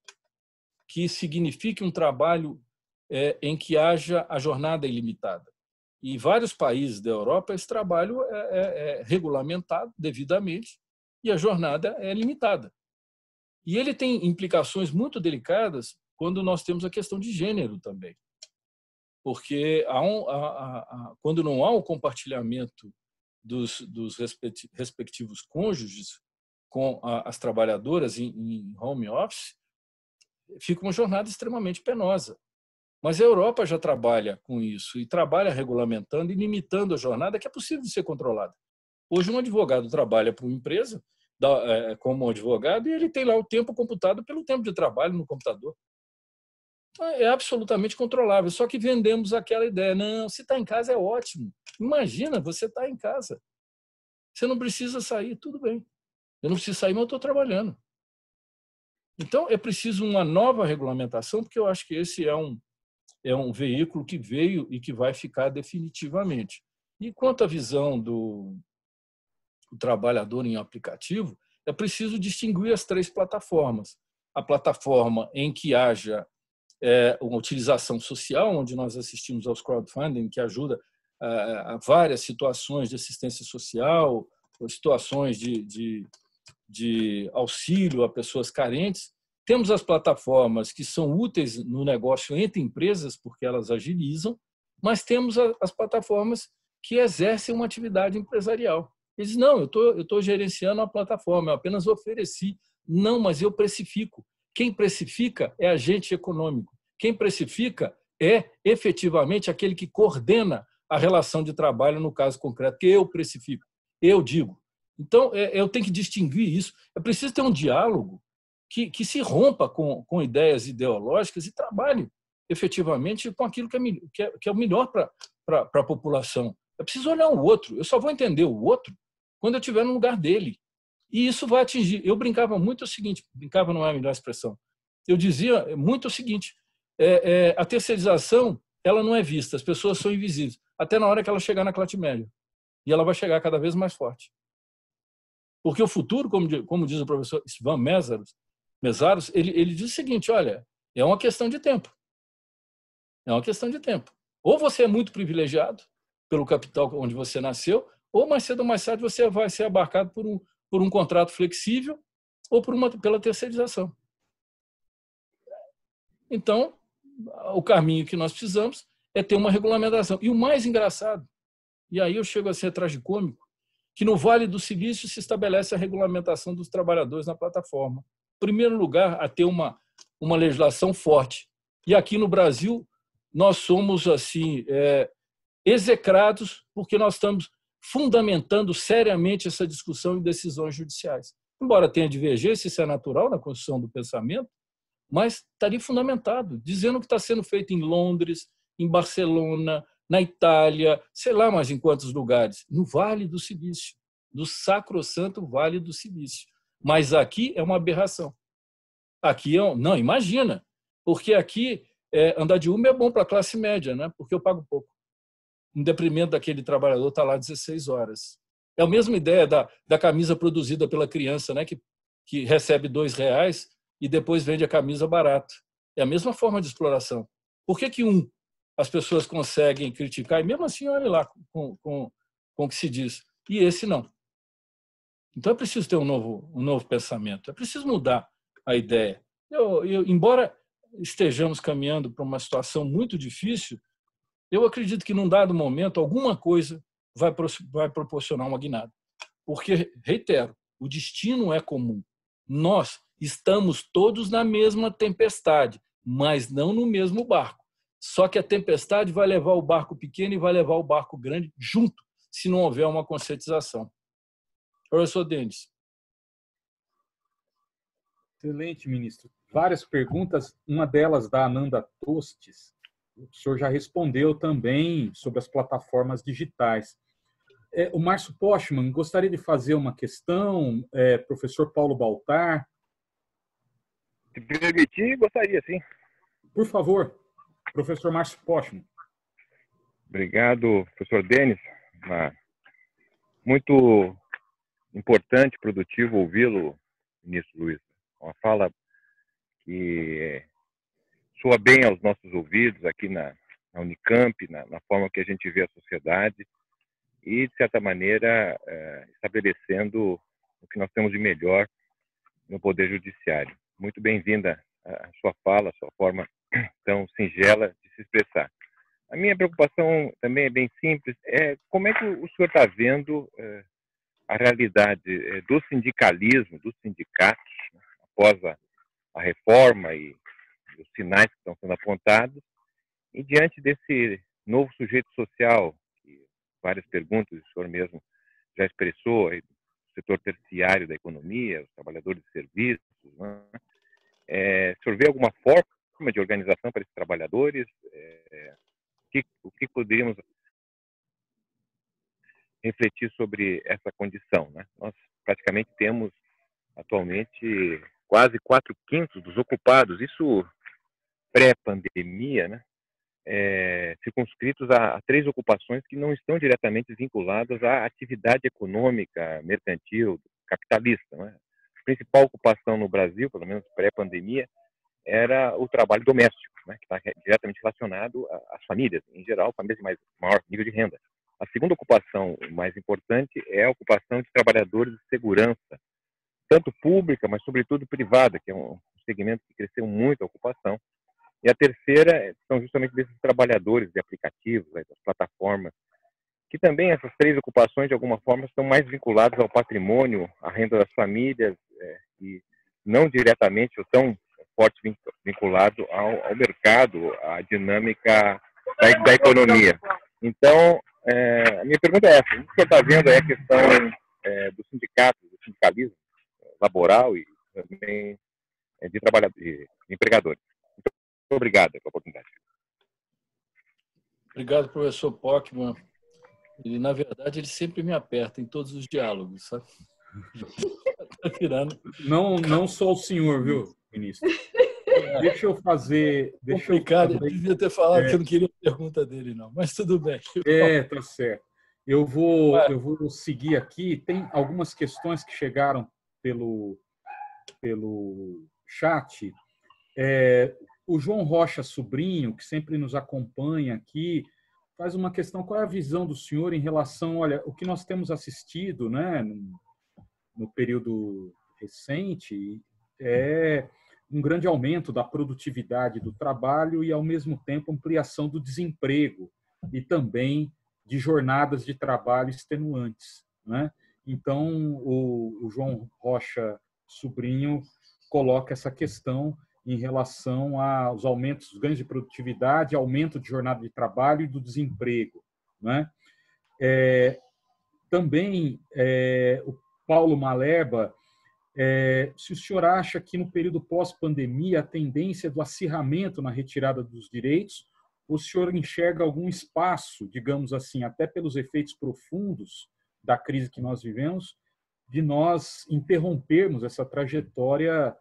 que signifique um trabalho em que haja a jornada ilimitada. E em vários países da Europa, esse trabalho é regulamentado devidamente e a jornada é limitada. E ele tem implicações muito delicadas quando nós temos a questão de gênero também. Porque quando não há o compartilhamento dos respectivos cônjuges com as trabalhadoras em home office, fica uma jornada extremamente penosa. Mas a Europa já trabalha com isso e trabalha regulamentando e limitando a jornada que é possível de ser controlada. Hoje, um advogado trabalha para uma empresa como advogado e ele tem lá o tempo computado pelo tempo de trabalho no computador. Então, é absolutamente controlável. Só que vendemos aquela ideia. Não, se está em casa é ótimo. Imagina, você está em casa. Você não precisa sair, tudo bem. Eu não preciso sair, mas eu estou trabalhando. Então, é preciso uma nova regulamentação, porque eu acho que esse é um veículo que veio e que vai ficar definitivamente. E quanto à visão do trabalhador em aplicativo, é preciso distinguir as três plataformas. A plataforma em que haja uma utilização social, onde nós assistimos aos crowdfunding, que ajuda a várias situações de assistência social, ou situações de auxílio a pessoas carentes. Temos as plataformas que são úteis no negócio entre empresas, porque elas agilizam, mas temos as plataformas que exercem uma atividade empresarial. Eles dizem, não, eu estou gerenciando a plataforma, eu apenas ofereci. Não, mas eu precifico. Quem precifica é agente econômico. Quem precifica é efetivamente aquele que coordena a relação de trabalho, no caso concreto, que eu precifico, eu digo. Então, eu tenho que distinguir isso. É preciso ter um diálogo que se rompa com ideias ideológicas e trabalhe efetivamente com aquilo que é o melhor para a população. É preciso olhar o outro. Eu só vou entender o outro quando eu estiver no lugar dele. E isso vai atingir. Eu brincava muito o seguinte, brincava não é a melhor expressão, eu dizia muito o seguinte, a terceirização ela não é vista, as pessoas são invisíveis, até na hora que ela chegar na classe média. E ela vai chegar cada vez mais forte. Porque o futuro, como diz o professor Ivan Mesaros, ele diz o seguinte, olha, é uma questão de tempo. É uma questão de tempo. Ou você é muito privilegiado pelo capital onde você nasceu, ou mais cedo ou mais tarde você vai ser abarcado por um contrato flexível ou pela terceirização. Então, o caminho que nós precisamos é ter uma regulamentação. E o mais engraçado, e aí eu chego a ser tragicômico, que no Vale do Silício se estabelece a regulamentação dos trabalhadores na plataforma. Em primeiro lugar, a ter uma legislação forte. E aqui no Brasil, nós somos assim execrados porque nós estamos fundamentando seriamente essa discussão em decisões judiciais. Embora tenha divergência, isso é natural na construção do pensamento, mas está ali fundamentado, dizendo que está sendo feito em Londres, em Barcelona, na Itália, sei lá mais em quantos lugares, no Vale do Silício, do sacrossanto Vale do Silício. Mas aqui é uma aberração. Aqui não, imagina, porque aqui andar de Uber é bom para a classe média, né? Porque eu pago pouco. Em detrimento daquele trabalhador está lá 16 horas. É a mesma ideia da camisa produzida pela criança, né? que recebe R$2 e depois vende a camisa barato. É a mesma forma de exploração. Por que as pessoas conseguem criticar, e mesmo assim, olha lá com o que se diz, e esse não? Então é preciso ter um novo pensamento, é preciso mudar a ideia. Embora estejamos caminhando para uma situação muito difícil, eu acredito que, num dado momento, alguma coisa vai proporcionar uma guinada. Porque, reitero, o destino é comum. Nós estamos todos na mesma tempestade, mas não no mesmo barco. Só que a tempestade vai levar o barco pequeno e vai levar o barco grande junto, se não houver uma conscientização. Professor Denis. Excelente, ministro. Várias perguntas, uma delas da Ananda Tostes. O senhor já respondeu também sobre as plataformas digitais. O Márcio Postman gostaria de fazer uma questão, professor Paulo Baltar. Se permitir, gostaria, sim. Por favor, professor Márcio Postman. Obrigado, professor Denis. Muito importante, produtivo ouvi-lo, ministro Luiz. Uma fala que soa bem aos nossos ouvidos aqui na Unicamp, na forma que a gente vê a sociedade e, de certa maneira, estabelecendo o que nós temos de melhor no Poder Judiciário. Muito bem-vinda a sua fala, a sua forma tão singela de se expressar. A minha preocupação também é bem simples, como é que o senhor está vendo a realidade do sindicalismo, dos sindicatos, né, após a reforma e os sinais que estão sendo apontados, e diante desse novo sujeito social, que várias perguntas o senhor mesmo já expressou, aí, o setor terciário da economia, os trabalhadores de serviços, né? O senhor vê alguma forma de organização para esses trabalhadores? O que poderíamos refletir sobre essa condição, né? Nós praticamente temos atualmente quase 4/5 dos ocupados, isso pré-pandemia, né? Circunscritos a 3 ocupações que não estão diretamente vinculadas à atividade econômica, mercantil, capitalista, né? A principal ocupação no Brasil, pelo menos pré-pandemia, era o trabalho doméstico, né? Que está diretamente relacionado às famílias, em geral, famílias de maior nível de renda. A segunda ocupação mais importante é a ocupação de trabalhadores de segurança, tanto pública, mas sobretudo privada, que é um segmento que cresceu muito a ocupação. E a terceira são justamente desses trabalhadores de aplicativos, das plataformas, que também essas 3 ocupações, de alguma forma, estão mais vinculadas ao patrimônio, à renda das famílias, e não diretamente ou tão forte vinculado ao mercado, à dinâmica da economia. Então, a minha pergunta é essa: o que o senhor está vendo é a questão do sindicato, do sindicalismo laboral e também de empregadores. Muito obrigado pela oportunidade. Obrigado, professor Pockmann. E, na verdade, ele sempre me aperta em todos os diálogos, sabe? Tá virando. Não só o senhor, viu, ministro? Deixa eu fazer... Complicado, eu devia ter falado que eu não queria a pergunta dele, não. Mas tudo bem. Tá certo. Eu vou seguir aqui. Tem algumas questões que chegaram pelo chat. O João Rocha Sobrinho, que sempre nos acompanha aqui, faz uma questão: qual é a visão do senhor em relação, olha, o que nós temos assistido, né, no período recente, é um grande aumento da produtividade do trabalho e, ao mesmo tempo, ampliação do desemprego e também de jornadas de trabalho extenuantes, né? Então, o João Rocha Sobrinho coloca essa questão em relação aos aumentos dos ganhos de produtividade, aumento de jornada de trabalho e do desemprego, né? Também o Paulo Maleba, se o senhor acha que no período pós-pandemia a tendência do acirramento na retirada dos direitos, o senhor enxerga algum espaço, digamos assim, até pelos efeitos profundos da crise que nós vivemos, de nós interrompermos essa trajetória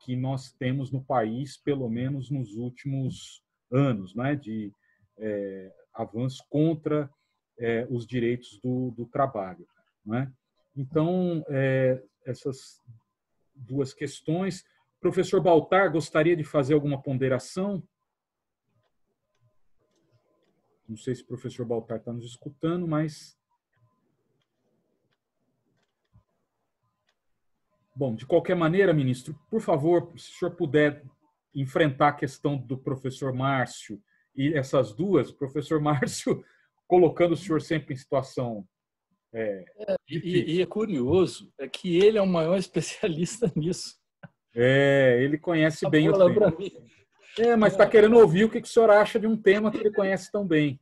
que nós temos no país, pelo menos nos últimos anos, né, de avanço contra os direitos do trabalho, né? Então, essas 2 questões. Professor Baltar, gostaria de fazer alguma ponderação? Não sei se o professor Baltar está nos escutando, mas... Bom, de qualquer maneira, ministro, por favor, se o senhor puder enfrentar a questão do professor Márcio e essas 2, o professor Márcio colocando o senhor sempre em situação... E é curioso, é que ele é o maior especialista nisso. Ele conhece bem o tema. Mim. Mas está querendo ouvir o que o senhor acha de um tema que ele conhece tão bem.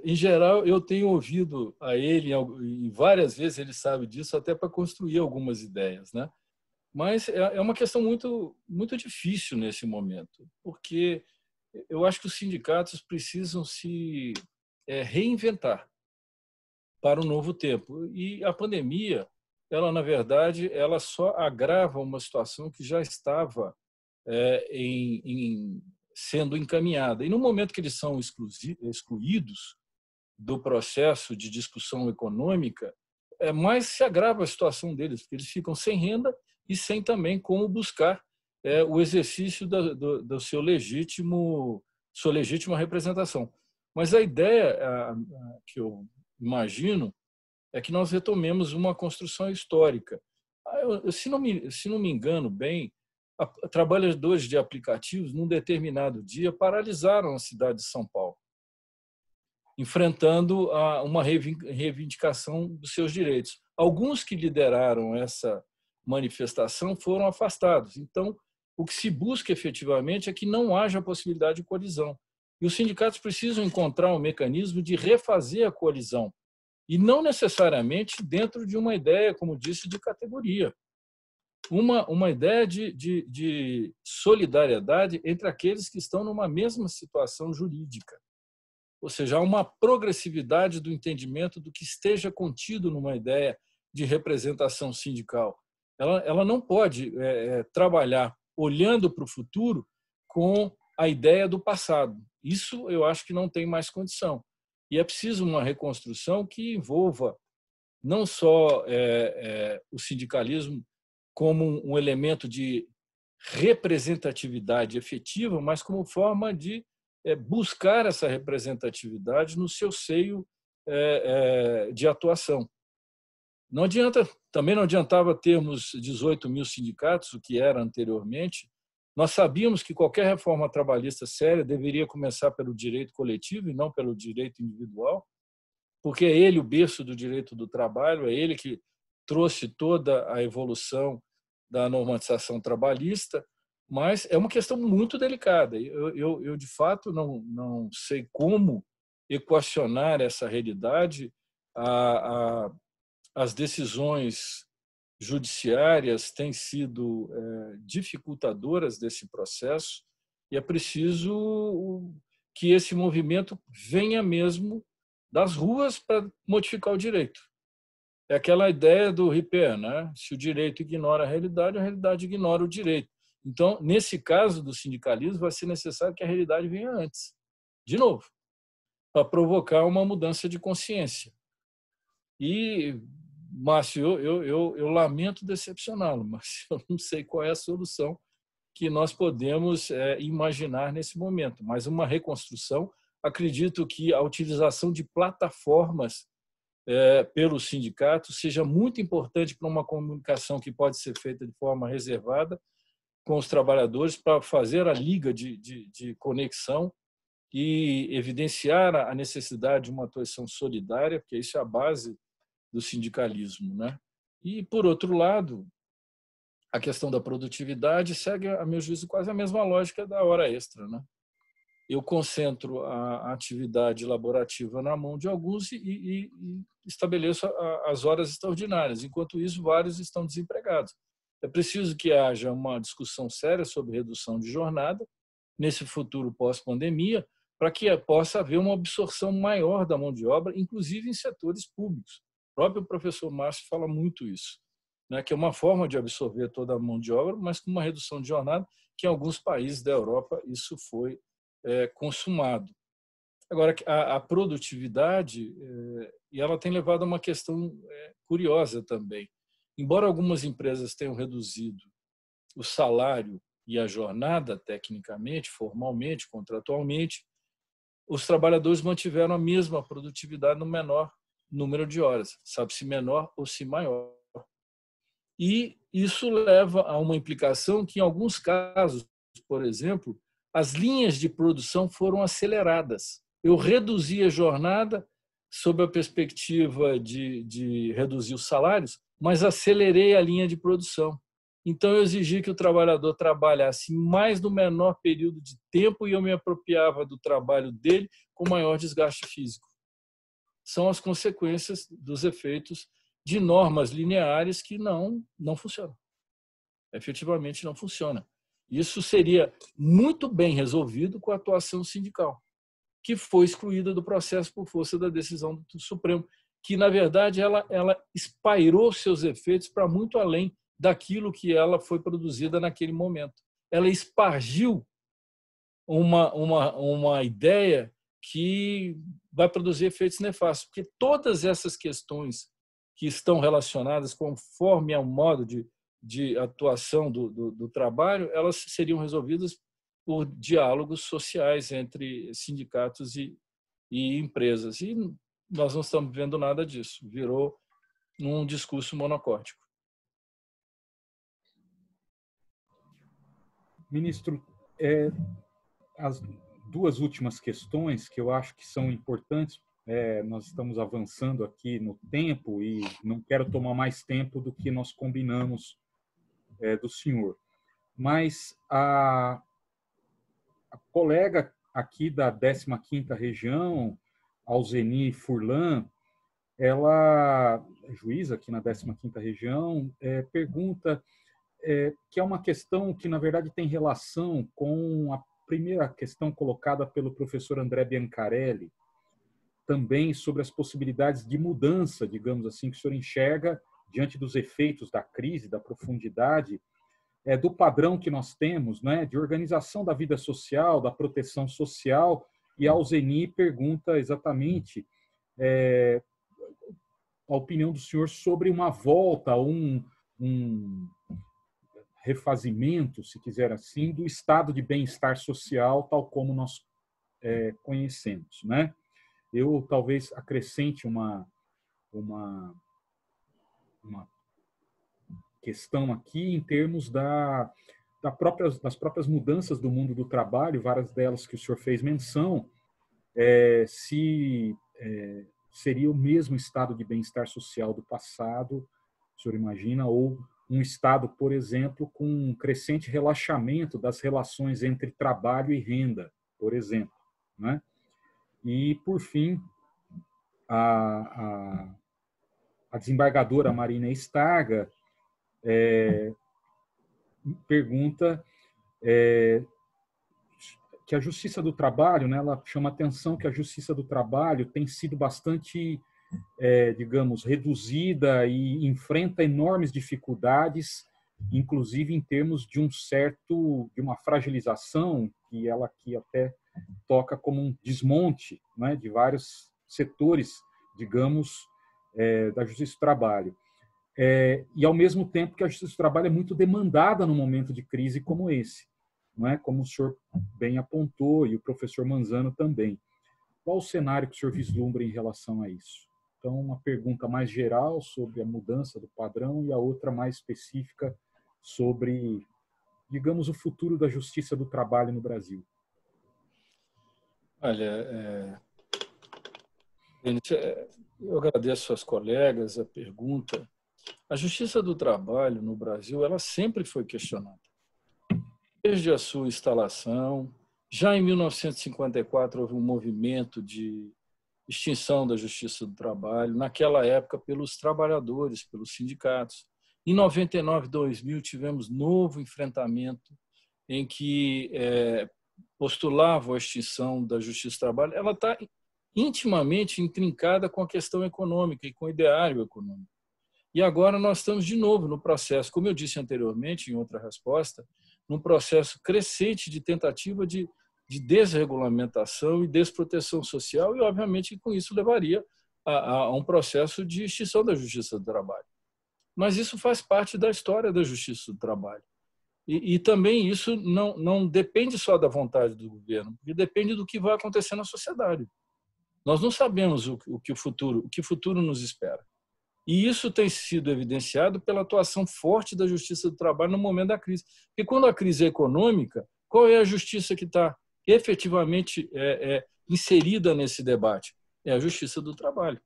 Em geral, eu tenho ouvido a ele, e várias vezes ele sabe disso, até para construir algumas ideias, né? Mas é uma questão muito, muito difícil nesse momento, porque eu acho que os sindicatos precisam se reinventar. para o novo tempo. E a pandemia, ela, na verdade, ela só agrava uma situação que já estava sendo encaminhada. E no momento que eles são excluídos do processo de discussão econômica, mais se agrava a situação deles, porque eles ficam sem renda e sem também como buscar o exercício do sua legítima representação. Mas a ideia que eu imagino é que nós retomemos uma construção histórica. Se não me engano bem, trabalhadores de aplicativos, num determinado dia, paralisaram a cidade de São Paulo, enfrentando uma reivindicação dos seus direitos. Alguns que lideraram essa manifestação foram afastados. Então, o que se busca efetivamente é que não haja possibilidade de colisão. E os sindicatos precisam encontrar um mecanismo de refazer a colisão, e não necessariamente dentro de uma ideia, como disse, de categoria. Uma ideia de solidariedade entre aqueles que estão numa mesma situação jurídica. Ou seja, há uma progressividade do entendimento do que esteja contido numa ideia de representação sindical. Ela não pode trabalhar olhando para o futuro com a ideia do passado. Isso eu acho que não tem mais condição. E é preciso uma reconstrução que envolva não só o sindicalismo como um elemento de representatividade efetiva, mas como forma de buscar essa representatividade no seu seio de atuação. Também não adiantava termos 18 mil sindicatos, o que era anteriormente. Nós sabíamos que qualquer reforma trabalhista séria deveria começar pelo direito coletivo e não pelo direito individual, porque é ele o berço do direito do trabalho, é ele que trouxe toda a evolução da normatização trabalhista, mas é uma questão muito delicada. Eu de fato, não sei como equacionar essa realidade. As decisões judiciárias têm sido dificultadoras desse processo e é preciso que esse movimento venha mesmo das ruas para modificar o direito. É aquela ideia do Ripper, né? Se o direito ignora a realidade ignora o direito. Então, nesse caso do sindicalismo, vai ser necessário que a realidade venha antes, de novo, para provocar uma mudança de consciência. E, Márcio, eu lamento decepcioná-lo, mas eu não sei qual é a solução que nós podemos imaginar nesse momento. Mas uma reconstrução, acredito que a utilização de plataformas pelos sindicatos seja muito importante para uma comunicação que pode ser feita de forma reservada com os trabalhadores para fazer a liga de conexão e evidenciar a necessidade de uma atuação solidária, porque isso é a base do sindicalismo, né? E, por outro lado, a questão da produtividade segue, a meu juízo, quase a mesma lógica da hora extra, né? Eu concentro a atividade laborativa na mão de alguns e estabeleço as horas extraordinárias. Enquanto isso, vários estão desempregados. É preciso que haja uma discussão séria sobre redução de jornada nesse futuro pós-pandemia, para que possa haver uma absorção maior da mão de obra, inclusive em setores públicos. O próprio professor Márcio fala muito isso, né, que é uma forma de absorver toda a mão de obra, mas com uma redução de jornada, que em alguns países da Europa isso foi consumado. Agora, a produtividade, e ela tem levado a uma questão curiosa também. Embora algumas empresas tenham reduzido o salário e a jornada tecnicamente, formalmente, contratualmente, os trabalhadores mantiveram a mesma produtividade no menor número de horas, sabe-se menor ou se maior. E isso leva a uma implicação que, em alguns casos, por exemplo, as linhas de produção foram aceleradas. Eu reduzi a jornada sob a perspectiva de reduzir os salários, mas acelerei a linha de produção. Então, eu exigi que o trabalhador trabalhasse mais no menor período de tempo e eu me apropriava do trabalho dele com maior desgaste físico. São as consequências dos efeitos de normas lineares que não funcionam. Efetivamente não funciona. Isso seria muito bem resolvido com a atuação sindical, que foi excluída do processo por força da decisão do Supremo. que, na verdade, ela espairou seus efeitos para muito além daquilo que ela foi produzida naquele momento. Ela espargiu uma ideia que vai produzir efeitos nefastos, porque todas essas questões que estão relacionadas conforme ao modo de atuação do trabalho, elas seriam resolvidas por diálogos sociais entre sindicatos e empresas. E nós não estamos vendo nada disso. Virou um discurso monocórtico. Ministro, as duas últimas questões que eu acho que são importantes, nós estamos avançando aqui no tempo e não quero tomar mais tempo do que nós combinamos do senhor. Mas a colega aqui da 15ª região, Alzeni Furlan, ela, juíza aqui na 15ª região, pergunta que é uma questão que, na verdade, tem relação com a primeira questão colocada pelo professor André Biancarelli, também sobre as possibilidades de mudança, digamos assim, que o senhor enxerga diante dos efeitos da crise, da profundidade, do padrão que nós temos, né, de organização da vida social, da proteção social, e a Alzeni pergunta exatamente a opinião do senhor sobre uma volta, um refazimento, se quiser assim, do estado de bem-estar social, tal como nós conhecemos, né? Eu talvez acrescente uma questão aqui em termos das próprias mudanças do mundo do trabalho, várias delas que o senhor fez menção, se seria o mesmo estado de bem-estar social do passado, o senhor imagina, ou um estado, por exemplo, com um crescente relaxamento das relações entre trabalho e renda, por exemplo, né? E, por fim, a desembargadora Marina Estarga pergunta que a Justiça do Trabalho, né, ela chama atenção que a Justiça do Trabalho tem sido bastante, digamos, reduzida e enfrenta enormes dificuldades, inclusive em termos de de uma fragilização, que ela aqui até toca como um desmonte, né, de vários setores, digamos, da Justiça do Trabalho. E, ao mesmo tempo, que a Justiça do Trabalho é muito demandada num momento de crise como esse, não é? Como o senhor bem apontou, e o professor Manzano também. Qual o cenário que o senhor vislumbra em relação a isso? Então, uma pergunta mais geral sobre a mudança do padrão e a outra mais específica sobre, digamos, o futuro da Justiça do Trabalho no Brasil. Olha, eu agradeço aos colegas a pergunta. A Justiça do Trabalho no Brasil, ela sempre foi questionada. Desde a sua instalação, já em 1954 houve um movimento de extinção da Justiça do Trabalho, naquela época pelos trabalhadores, pelos sindicatos. Em 99, 2000, tivemos novo enfrentamento em que postulavam a extinção da Justiça do Trabalho. Ela está intimamente intrincada com a questão econômica e com o ideário econômico. E agora nós estamos de novo no processo, como eu disse anteriormente, em outra resposta, num processo crescente de tentativa de desregulamentação e desproteção social, e, obviamente, com isso levaria a um processo de extinção da Justiça do Trabalho. Mas isso faz parte da história da Justiça do Trabalho. E também isso não depende só da vontade do governo, porque depende do que vai acontecer na sociedade. Nós não sabemos o que o futuro nos espera. E isso tem sido evidenciado pela atuação forte da Justiça do Trabalho no momento da crise. Porque quando a crise é econômica, qual é a justiça que está efetivamente inserida nesse debate? É a Justiça do Trabalho.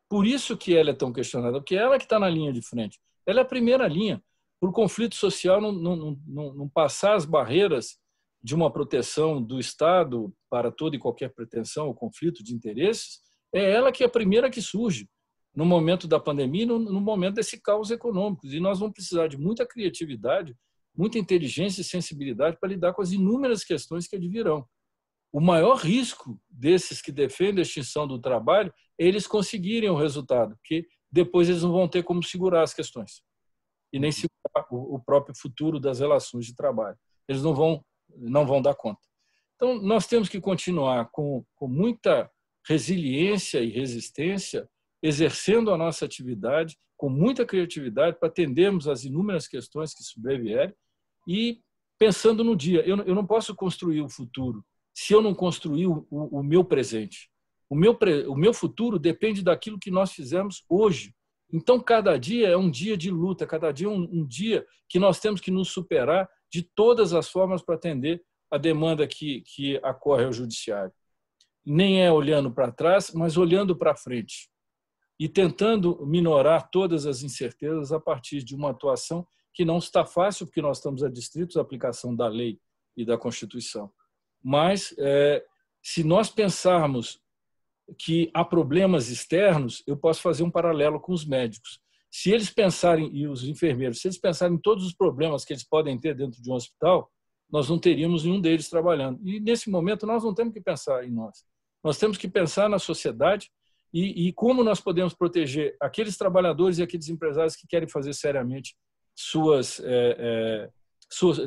Por isso que ela é tão questionada, porque ela que está na linha de frente. Ela é a primeira linha. Para o conflito social não passar as barreiras de uma proteção do Estado para toda e qualquer pretensão ou conflito de interesses, é ela que é a primeira que surge no momento da pandemia, no momento desse caos econômico. E nós vamos precisar de muita criatividade, muita inteligência e sensibilidade para lidar com as inúmeras questões que advirão. o maior risco desses que defendem a extinção do trabalho é eles conseguirem o resultado, porque depois eles não vão ter como segurar as questões e nem segurar o próprio futuro das relações de trabalho. Eles não vão dar conta. Então, nós temos que continuar com muita resiliência e resistência, exercendo a nossa atividade com muita criatividade para atendermos as inúmeras questões que sobrevierem e pensando no dia. Eu não posso construir o futuro se eu não construir o meu presente. O meu futuro depende daquilo que nós fizemos hoje. Então, cada dia é um dia de luta, cada dia é um dia que nós temos que nos superar de todas as formas para atender a demanda que acorre ao judiciário. Nem é olhando para trás, mas olhando para frente e tentando minorar todas as incertezas a partir de uma atuação que não está fácil, porque nós estamos adstritos à aplicação da lei e da Constituição. Mas, se nós pensarmos que há problemas externos, eu posso fazer um paralelo com os médicos. Se eles pensarem, e os enfermeiros, se eles pensarem em todos os problemas que eles podem ter dentro de um hospital, nós não teríamos nenhum deles trabalhando. E, nesse momento, nós não temos que pensar em nós. Nós temos que pensar na sociedade e como nós podemos proteger aqueles trabalhadores e aqueles empresários que querem fazer seriamente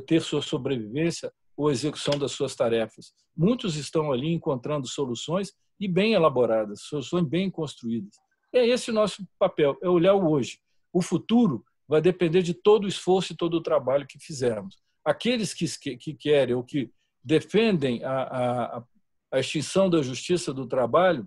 ter sua sobrevivência ou execução das suas tarefas. Muitos estão ali encontrando soluções e bem elaboradas, soluções bem construídas. É esse o nosso papel, é olhar o hoje. O futuro vai depender de todo o esforço e todo o trabalho que fizermos. Aqueles que querem ou que defendem a extinção da justiça do trabalho,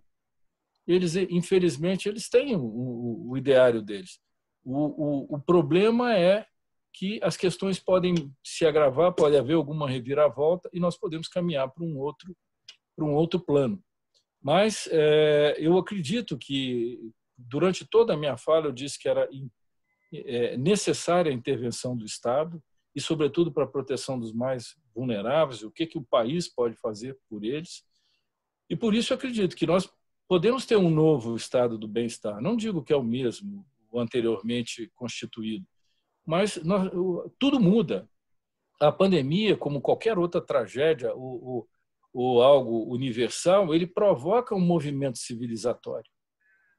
eles, infelizmente, eles têm o ideário deles. O problema é que as questões podem se agravar, pode haver alguma reviravolta e nós podemos caminhar para um outro plano. Mas eu acredito que, durante toda a minha fala, eu disse que era necessária a intervenção do Estado e, sobretudo, para a proteção dos mais vulneráveis, o que o país pode fazer por eles. E, por isso, eu acredito que nós podemos ter um novo estado do bem-estar. Não digo que é o mesmo, o anteriormente constituído, mas tudo muda. A pandemia, como qualquer outra tragédia ou algo universal, ele provoca um movimento civilizatório.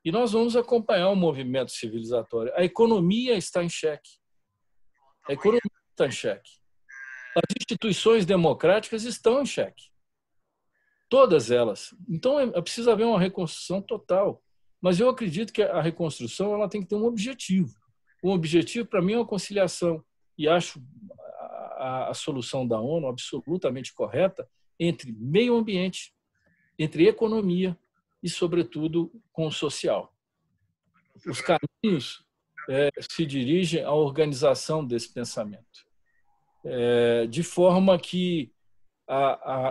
E nós vamos acompanhar o movimento civilizatório. A economia está em xeque. A economia está em xeque. As instituições democráticas estão em xeque. Todas elas. Então, é preciso haver uma reconstrução total. Mas eu acredito que a reconstrução ela tem que ter um objetivo. O objetivo, para mim, é uma conciliação. E acho a solução da ONU absolutamente correta entre meio ambiente, entre economia e, sobretudo, com o social. Os caminhos se dirigem à organização desse pensamento. De forma que,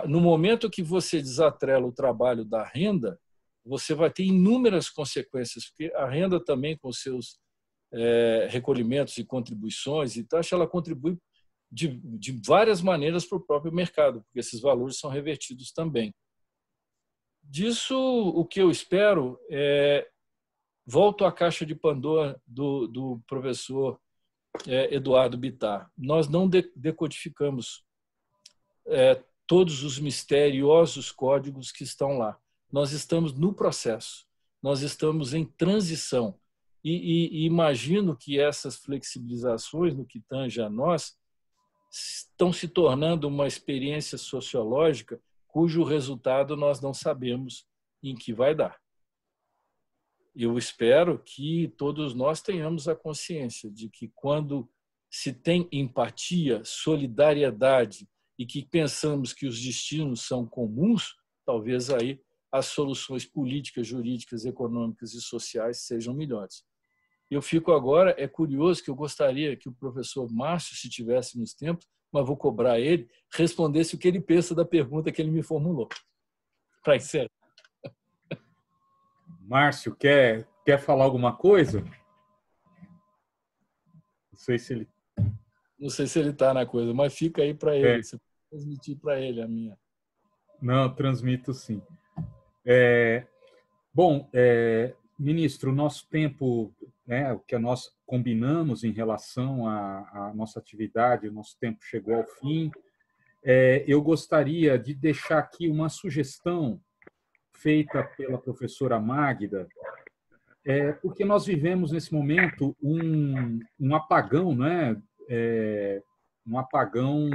no momento que você desatrela o trabalho da renda, você vai ter inúmeras consequências, porque a renda também, com seus recolhimentos e contribuições e taxa, ela contribui de várias maneiras para o próprio mercado, porque esses valores são revertidos também. Disso, o que eu espero volto à caixa de Pandora do professor Eduardo Bittar. Nós não decodificamos todos os misteriosos códigos que estão lá. Nós estamos no processo, nós estamos em transição. E imagino que essas flexibilizações, no que tange a nós, estão se tornando uma experiência sociológica cujo resultado nós não sabemos em que vai dar. Eu espero que todos nós tenhamos a consciência de que, quando se tem empatia, solidariedade e que pensamos que os destinos são comuns, talvez aí as soluções políticas, jurídicas, econômicas e sociais sejam melhores. Eu fico agora, curioso, que eu gostaria que o professor Márcio, se tivéssemos tempo, mas vou cobrar ele, respondesse o que ele pensa da pergunta que ele me formulou. Para encerrar. Márcio, quer falar alguma coisa? Não sei se ele está na coisa, mas fica aí para ele. Você pode transmitir para ele a minha. Não, transmito sim. Ministro, o nosso tempo, o que nós combinamos em relação à nossa atividade, o nosso tempo chegou ao fim. eu gostaria de deixar aqui uma sugestão feita pela professora Magda, porque nós vivemos nesse momento um apagão, né? Um apagão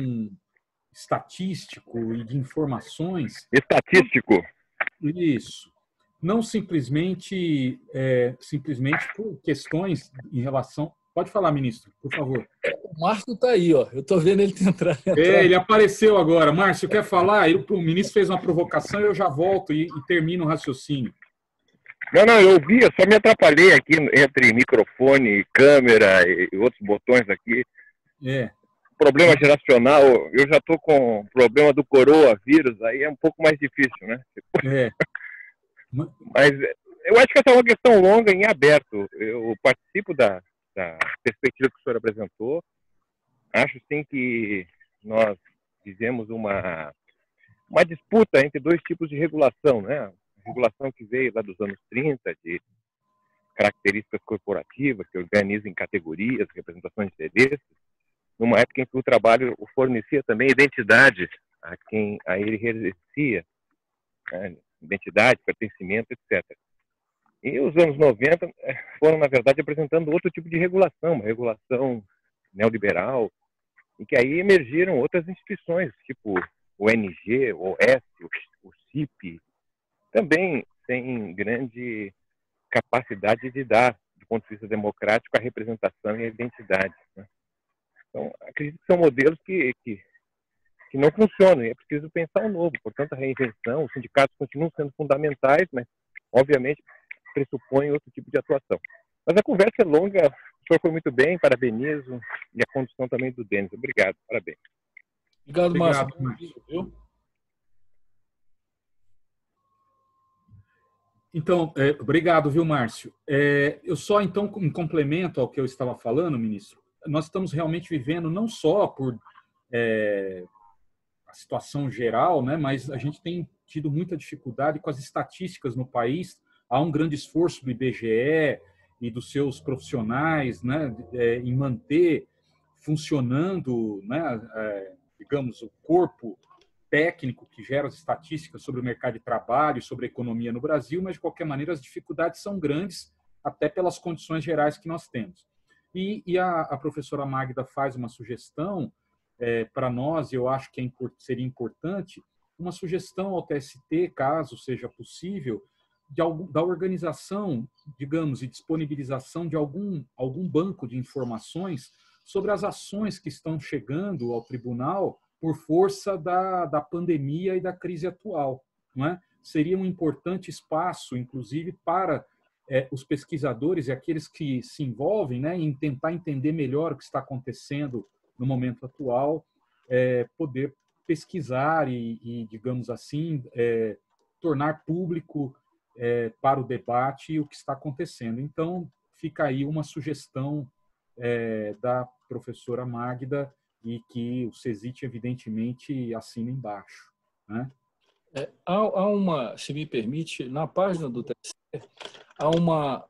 estatístico e de informações. Estatístico. Isso. Não simplesmente por questões em relação... Pode falar, ministro, por favor. O Márcio está aí, ó. Eu estou vendo ele entrar. Ele apareceu agora. Márcio, quer falar? O ministro fez uma provocação e eu já volto e termino o raciocínio. Não, eu vi, eu só me atrapalhei aqui entre microfone, câmera e outros botões aqui. Problema geracional, eu já estou com problema do coronavírus, aí é um pouco mais difícil, né? Mas eu acho que essa é uma questão longa em aberto. Eu participo da perspectiva que o senhor apresentou. Acho, sim, que nós vivemos uma disputa entre dois tipos de regulação, né? A regulação que veio lá dos anos 30, de características corporativas, que organizam em categorias, representações de interesses, numa época em que o trabalho fornecia também identidade a quem a ele exercia, né? Identidade, pertencimento, etc. E os anos 90 foram, na verdade, apresentando outro tipo de regulação, uma regulação neoliberal, em que aí emergiram outras instituições, tipo o ONG, o OS, o CIP, também sem grande capacidade de dar, do ponto de vista democrático, a representação e a identidade, né? Então, acredito que são modelos que não funcionam, e é preciso pensar um novo. Portanto, a reinvenção, os sindicatos continuam sendo fundamentais, mas, obviamente, pressupõem outro tipo de atuação. Mas a conversa é longa, o senhor foi muito bem, parabenizo, e a condução também do Denis. Obrigado, parabéns. Obrigado, Márcio. Então, obrigado, viu, Márcio? Eu só, então, em complemento ao que eu estava falando, ministro, nós estamos realmente vivendo não só por a situação geral, né, mas a gente tem tido muita dificuldade com as estatísticas no país. Há um grande esforço do IBGE e dos seus profissionais, né, em manter funcionando, né, digamos, o corpo técnico que gera as estatísticas sobre o mercado de trabalho, sobre a economia no Brasil, mas, de qualquer maneira, as dificuldades são grandes, até pelas condições gerais que nós temos. E a professora Magda faz uma sugestão para nós, eu acho que seria importante, uma sugestão ao TST, caso seja possível, da organização, digamos, e disponibilização de algum banco de informações sobre as ações que estão chegando ao tribunal por força da pandemia e da crise atual, não é? Seria um importante espaço, inclusive, para os pesquisadores e aqueles que se envolvem, né, em tentar entender melhor o que está acontecendo no momento atual, poder pesquisar e digamos assim, tornar público para o debate o que está acontecendo. Então, fica aí uma sugestão da professora Magda e que o CESIT, evidentemente, assina embaixo, né? Há uma, se me permite, na página do TSE, há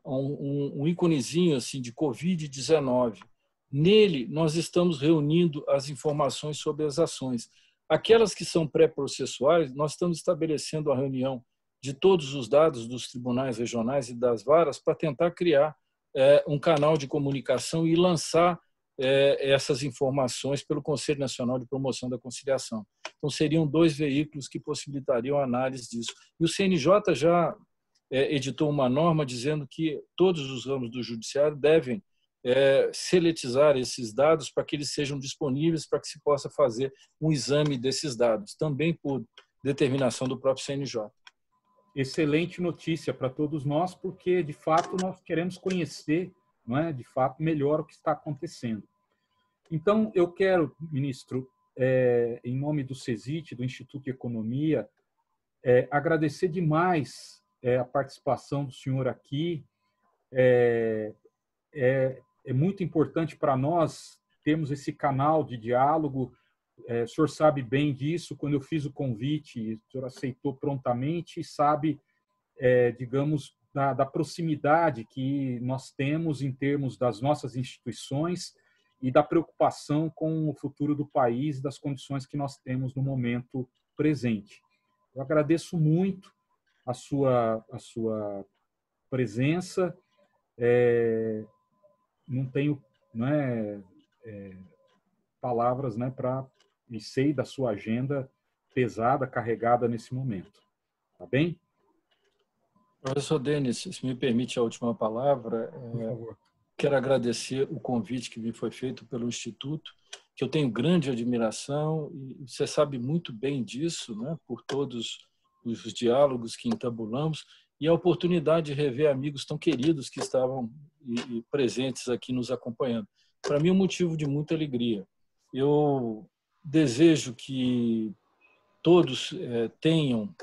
um íconezinho assim, de Covid-19. Nele, nós estamos reunindo as informações sobre as ações. Aquelas que são pré-processuais, nós estamos estabelecendo a reunião de todos os dados dos tribunais regionais e das varas para tentar criar um canal de comunicação e lançar essas informações pelo Conselho Nacional de Promoção da Conciliação. Então, seriam 2 veículos que possibilitariam a análise disso. E o CNJ já editou uma norma dizendo que todos os ramos do judiciário devem seletizar esses dados para que eles sejam disponíveis para que se possa fazer um exame desses dados, também por determinação do próprio CNJ. Excelente notícia para todos nós, porque, de fato, nós queremos conhecer, não é, de fato, melhor o que está acontecendo. Então, eu quero, ministro, em nome do CESIT, do Instituto de Economia, agradecer demais a participação do senhor aqui. É muito importante para nós termos esse canal de diálogo. O senhor sabe bem disso, quando eu fiz o convite, o senhor aceitou prontamente e sabe, digamos, da proximidade que nós temos em termos das nossas instituições e da preocupação com o futuro do país e das condições que nós temos no momento presente. Eu agradeço muito a sua presença. Não tenho, palavras, para, e sei da sua agenda pesada, carregada nesse momento. Tá bem? Professor Denis, se me permite a última palavra, Por favor. Quero agradecer o convite que me foi feito pelo Instituto, que eu tenho grande admiração, e você sabe muito bem disso, né, por todos os diálogos que entabulamos, e a oportunidade de rever amigos tão queridos que estavam presentes aqui nos acompanhando. Para mim, é um motivo de muita alegria. Eu desejo que todos tenham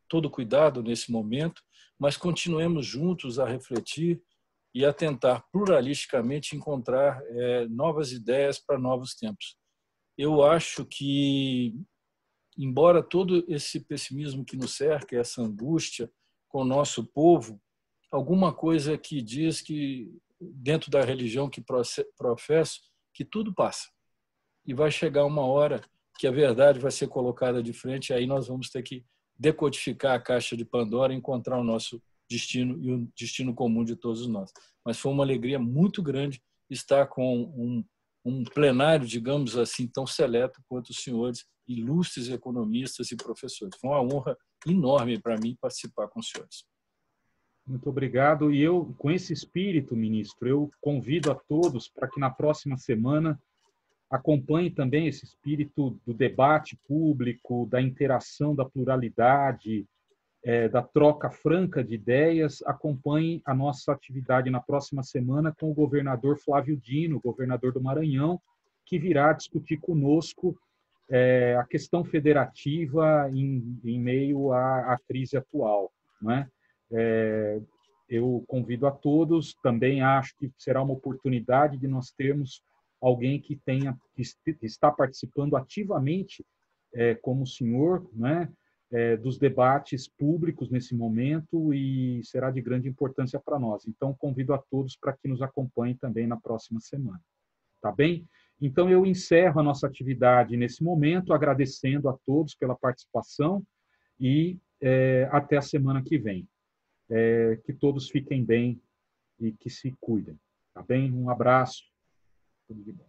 todo cuidado nesse momento, mas continuemos juntos a refletir e a tentar pluralisticamente encontrar novas ideias para novos tempos. Eu acho que, embora todo esse pessimismo que nos cerca, essa angústia com o nosso povo, alguma coisa que diz que, dentro da religião que professo, que tudo passa. E vai chegar uma hora que a verdade vai ser colocada de frente, e aí nós vamos ter que decodificar a caixa de Pandora e encontrar o nosso destino e o destino comum de todos nós. Mas foi uma alegria muito grande estar com um plenário, digamos assim, tão seleto quanto os senhores ilustres economistas e professores. Foi uma honra enorme para mim participar com os senhores. Muito obrigado. E eu, com esse espírito, ministro, eu convido a todos para que na próxima semana acompanhe também esse espírito do debate público, da interação, da pluralidade, da troca franca de ideias. Acompanhe a nossa atividade na próxima semana com o governador Flávio Dino, governador do Maranhão, que virá discutir conosco a questão federativa em meio à crise atual, não é? Eu convido a todos, também acho que será uma oportunidade de nós termos alguém que está participando ativamente, como o senhor, né, dos debates públicos nesse momento, e será de grande importância para nós. Então, convido a todos para que nos acompanhem também na próxima semana. Tá bem? Então, eu encerro a nossa atividade nesse momento, agradecendo a todos pela participação e até a semana que vem. Que todos fiquem bem e que se cuidem. Tá bem? Um abraço. Tudo de bom.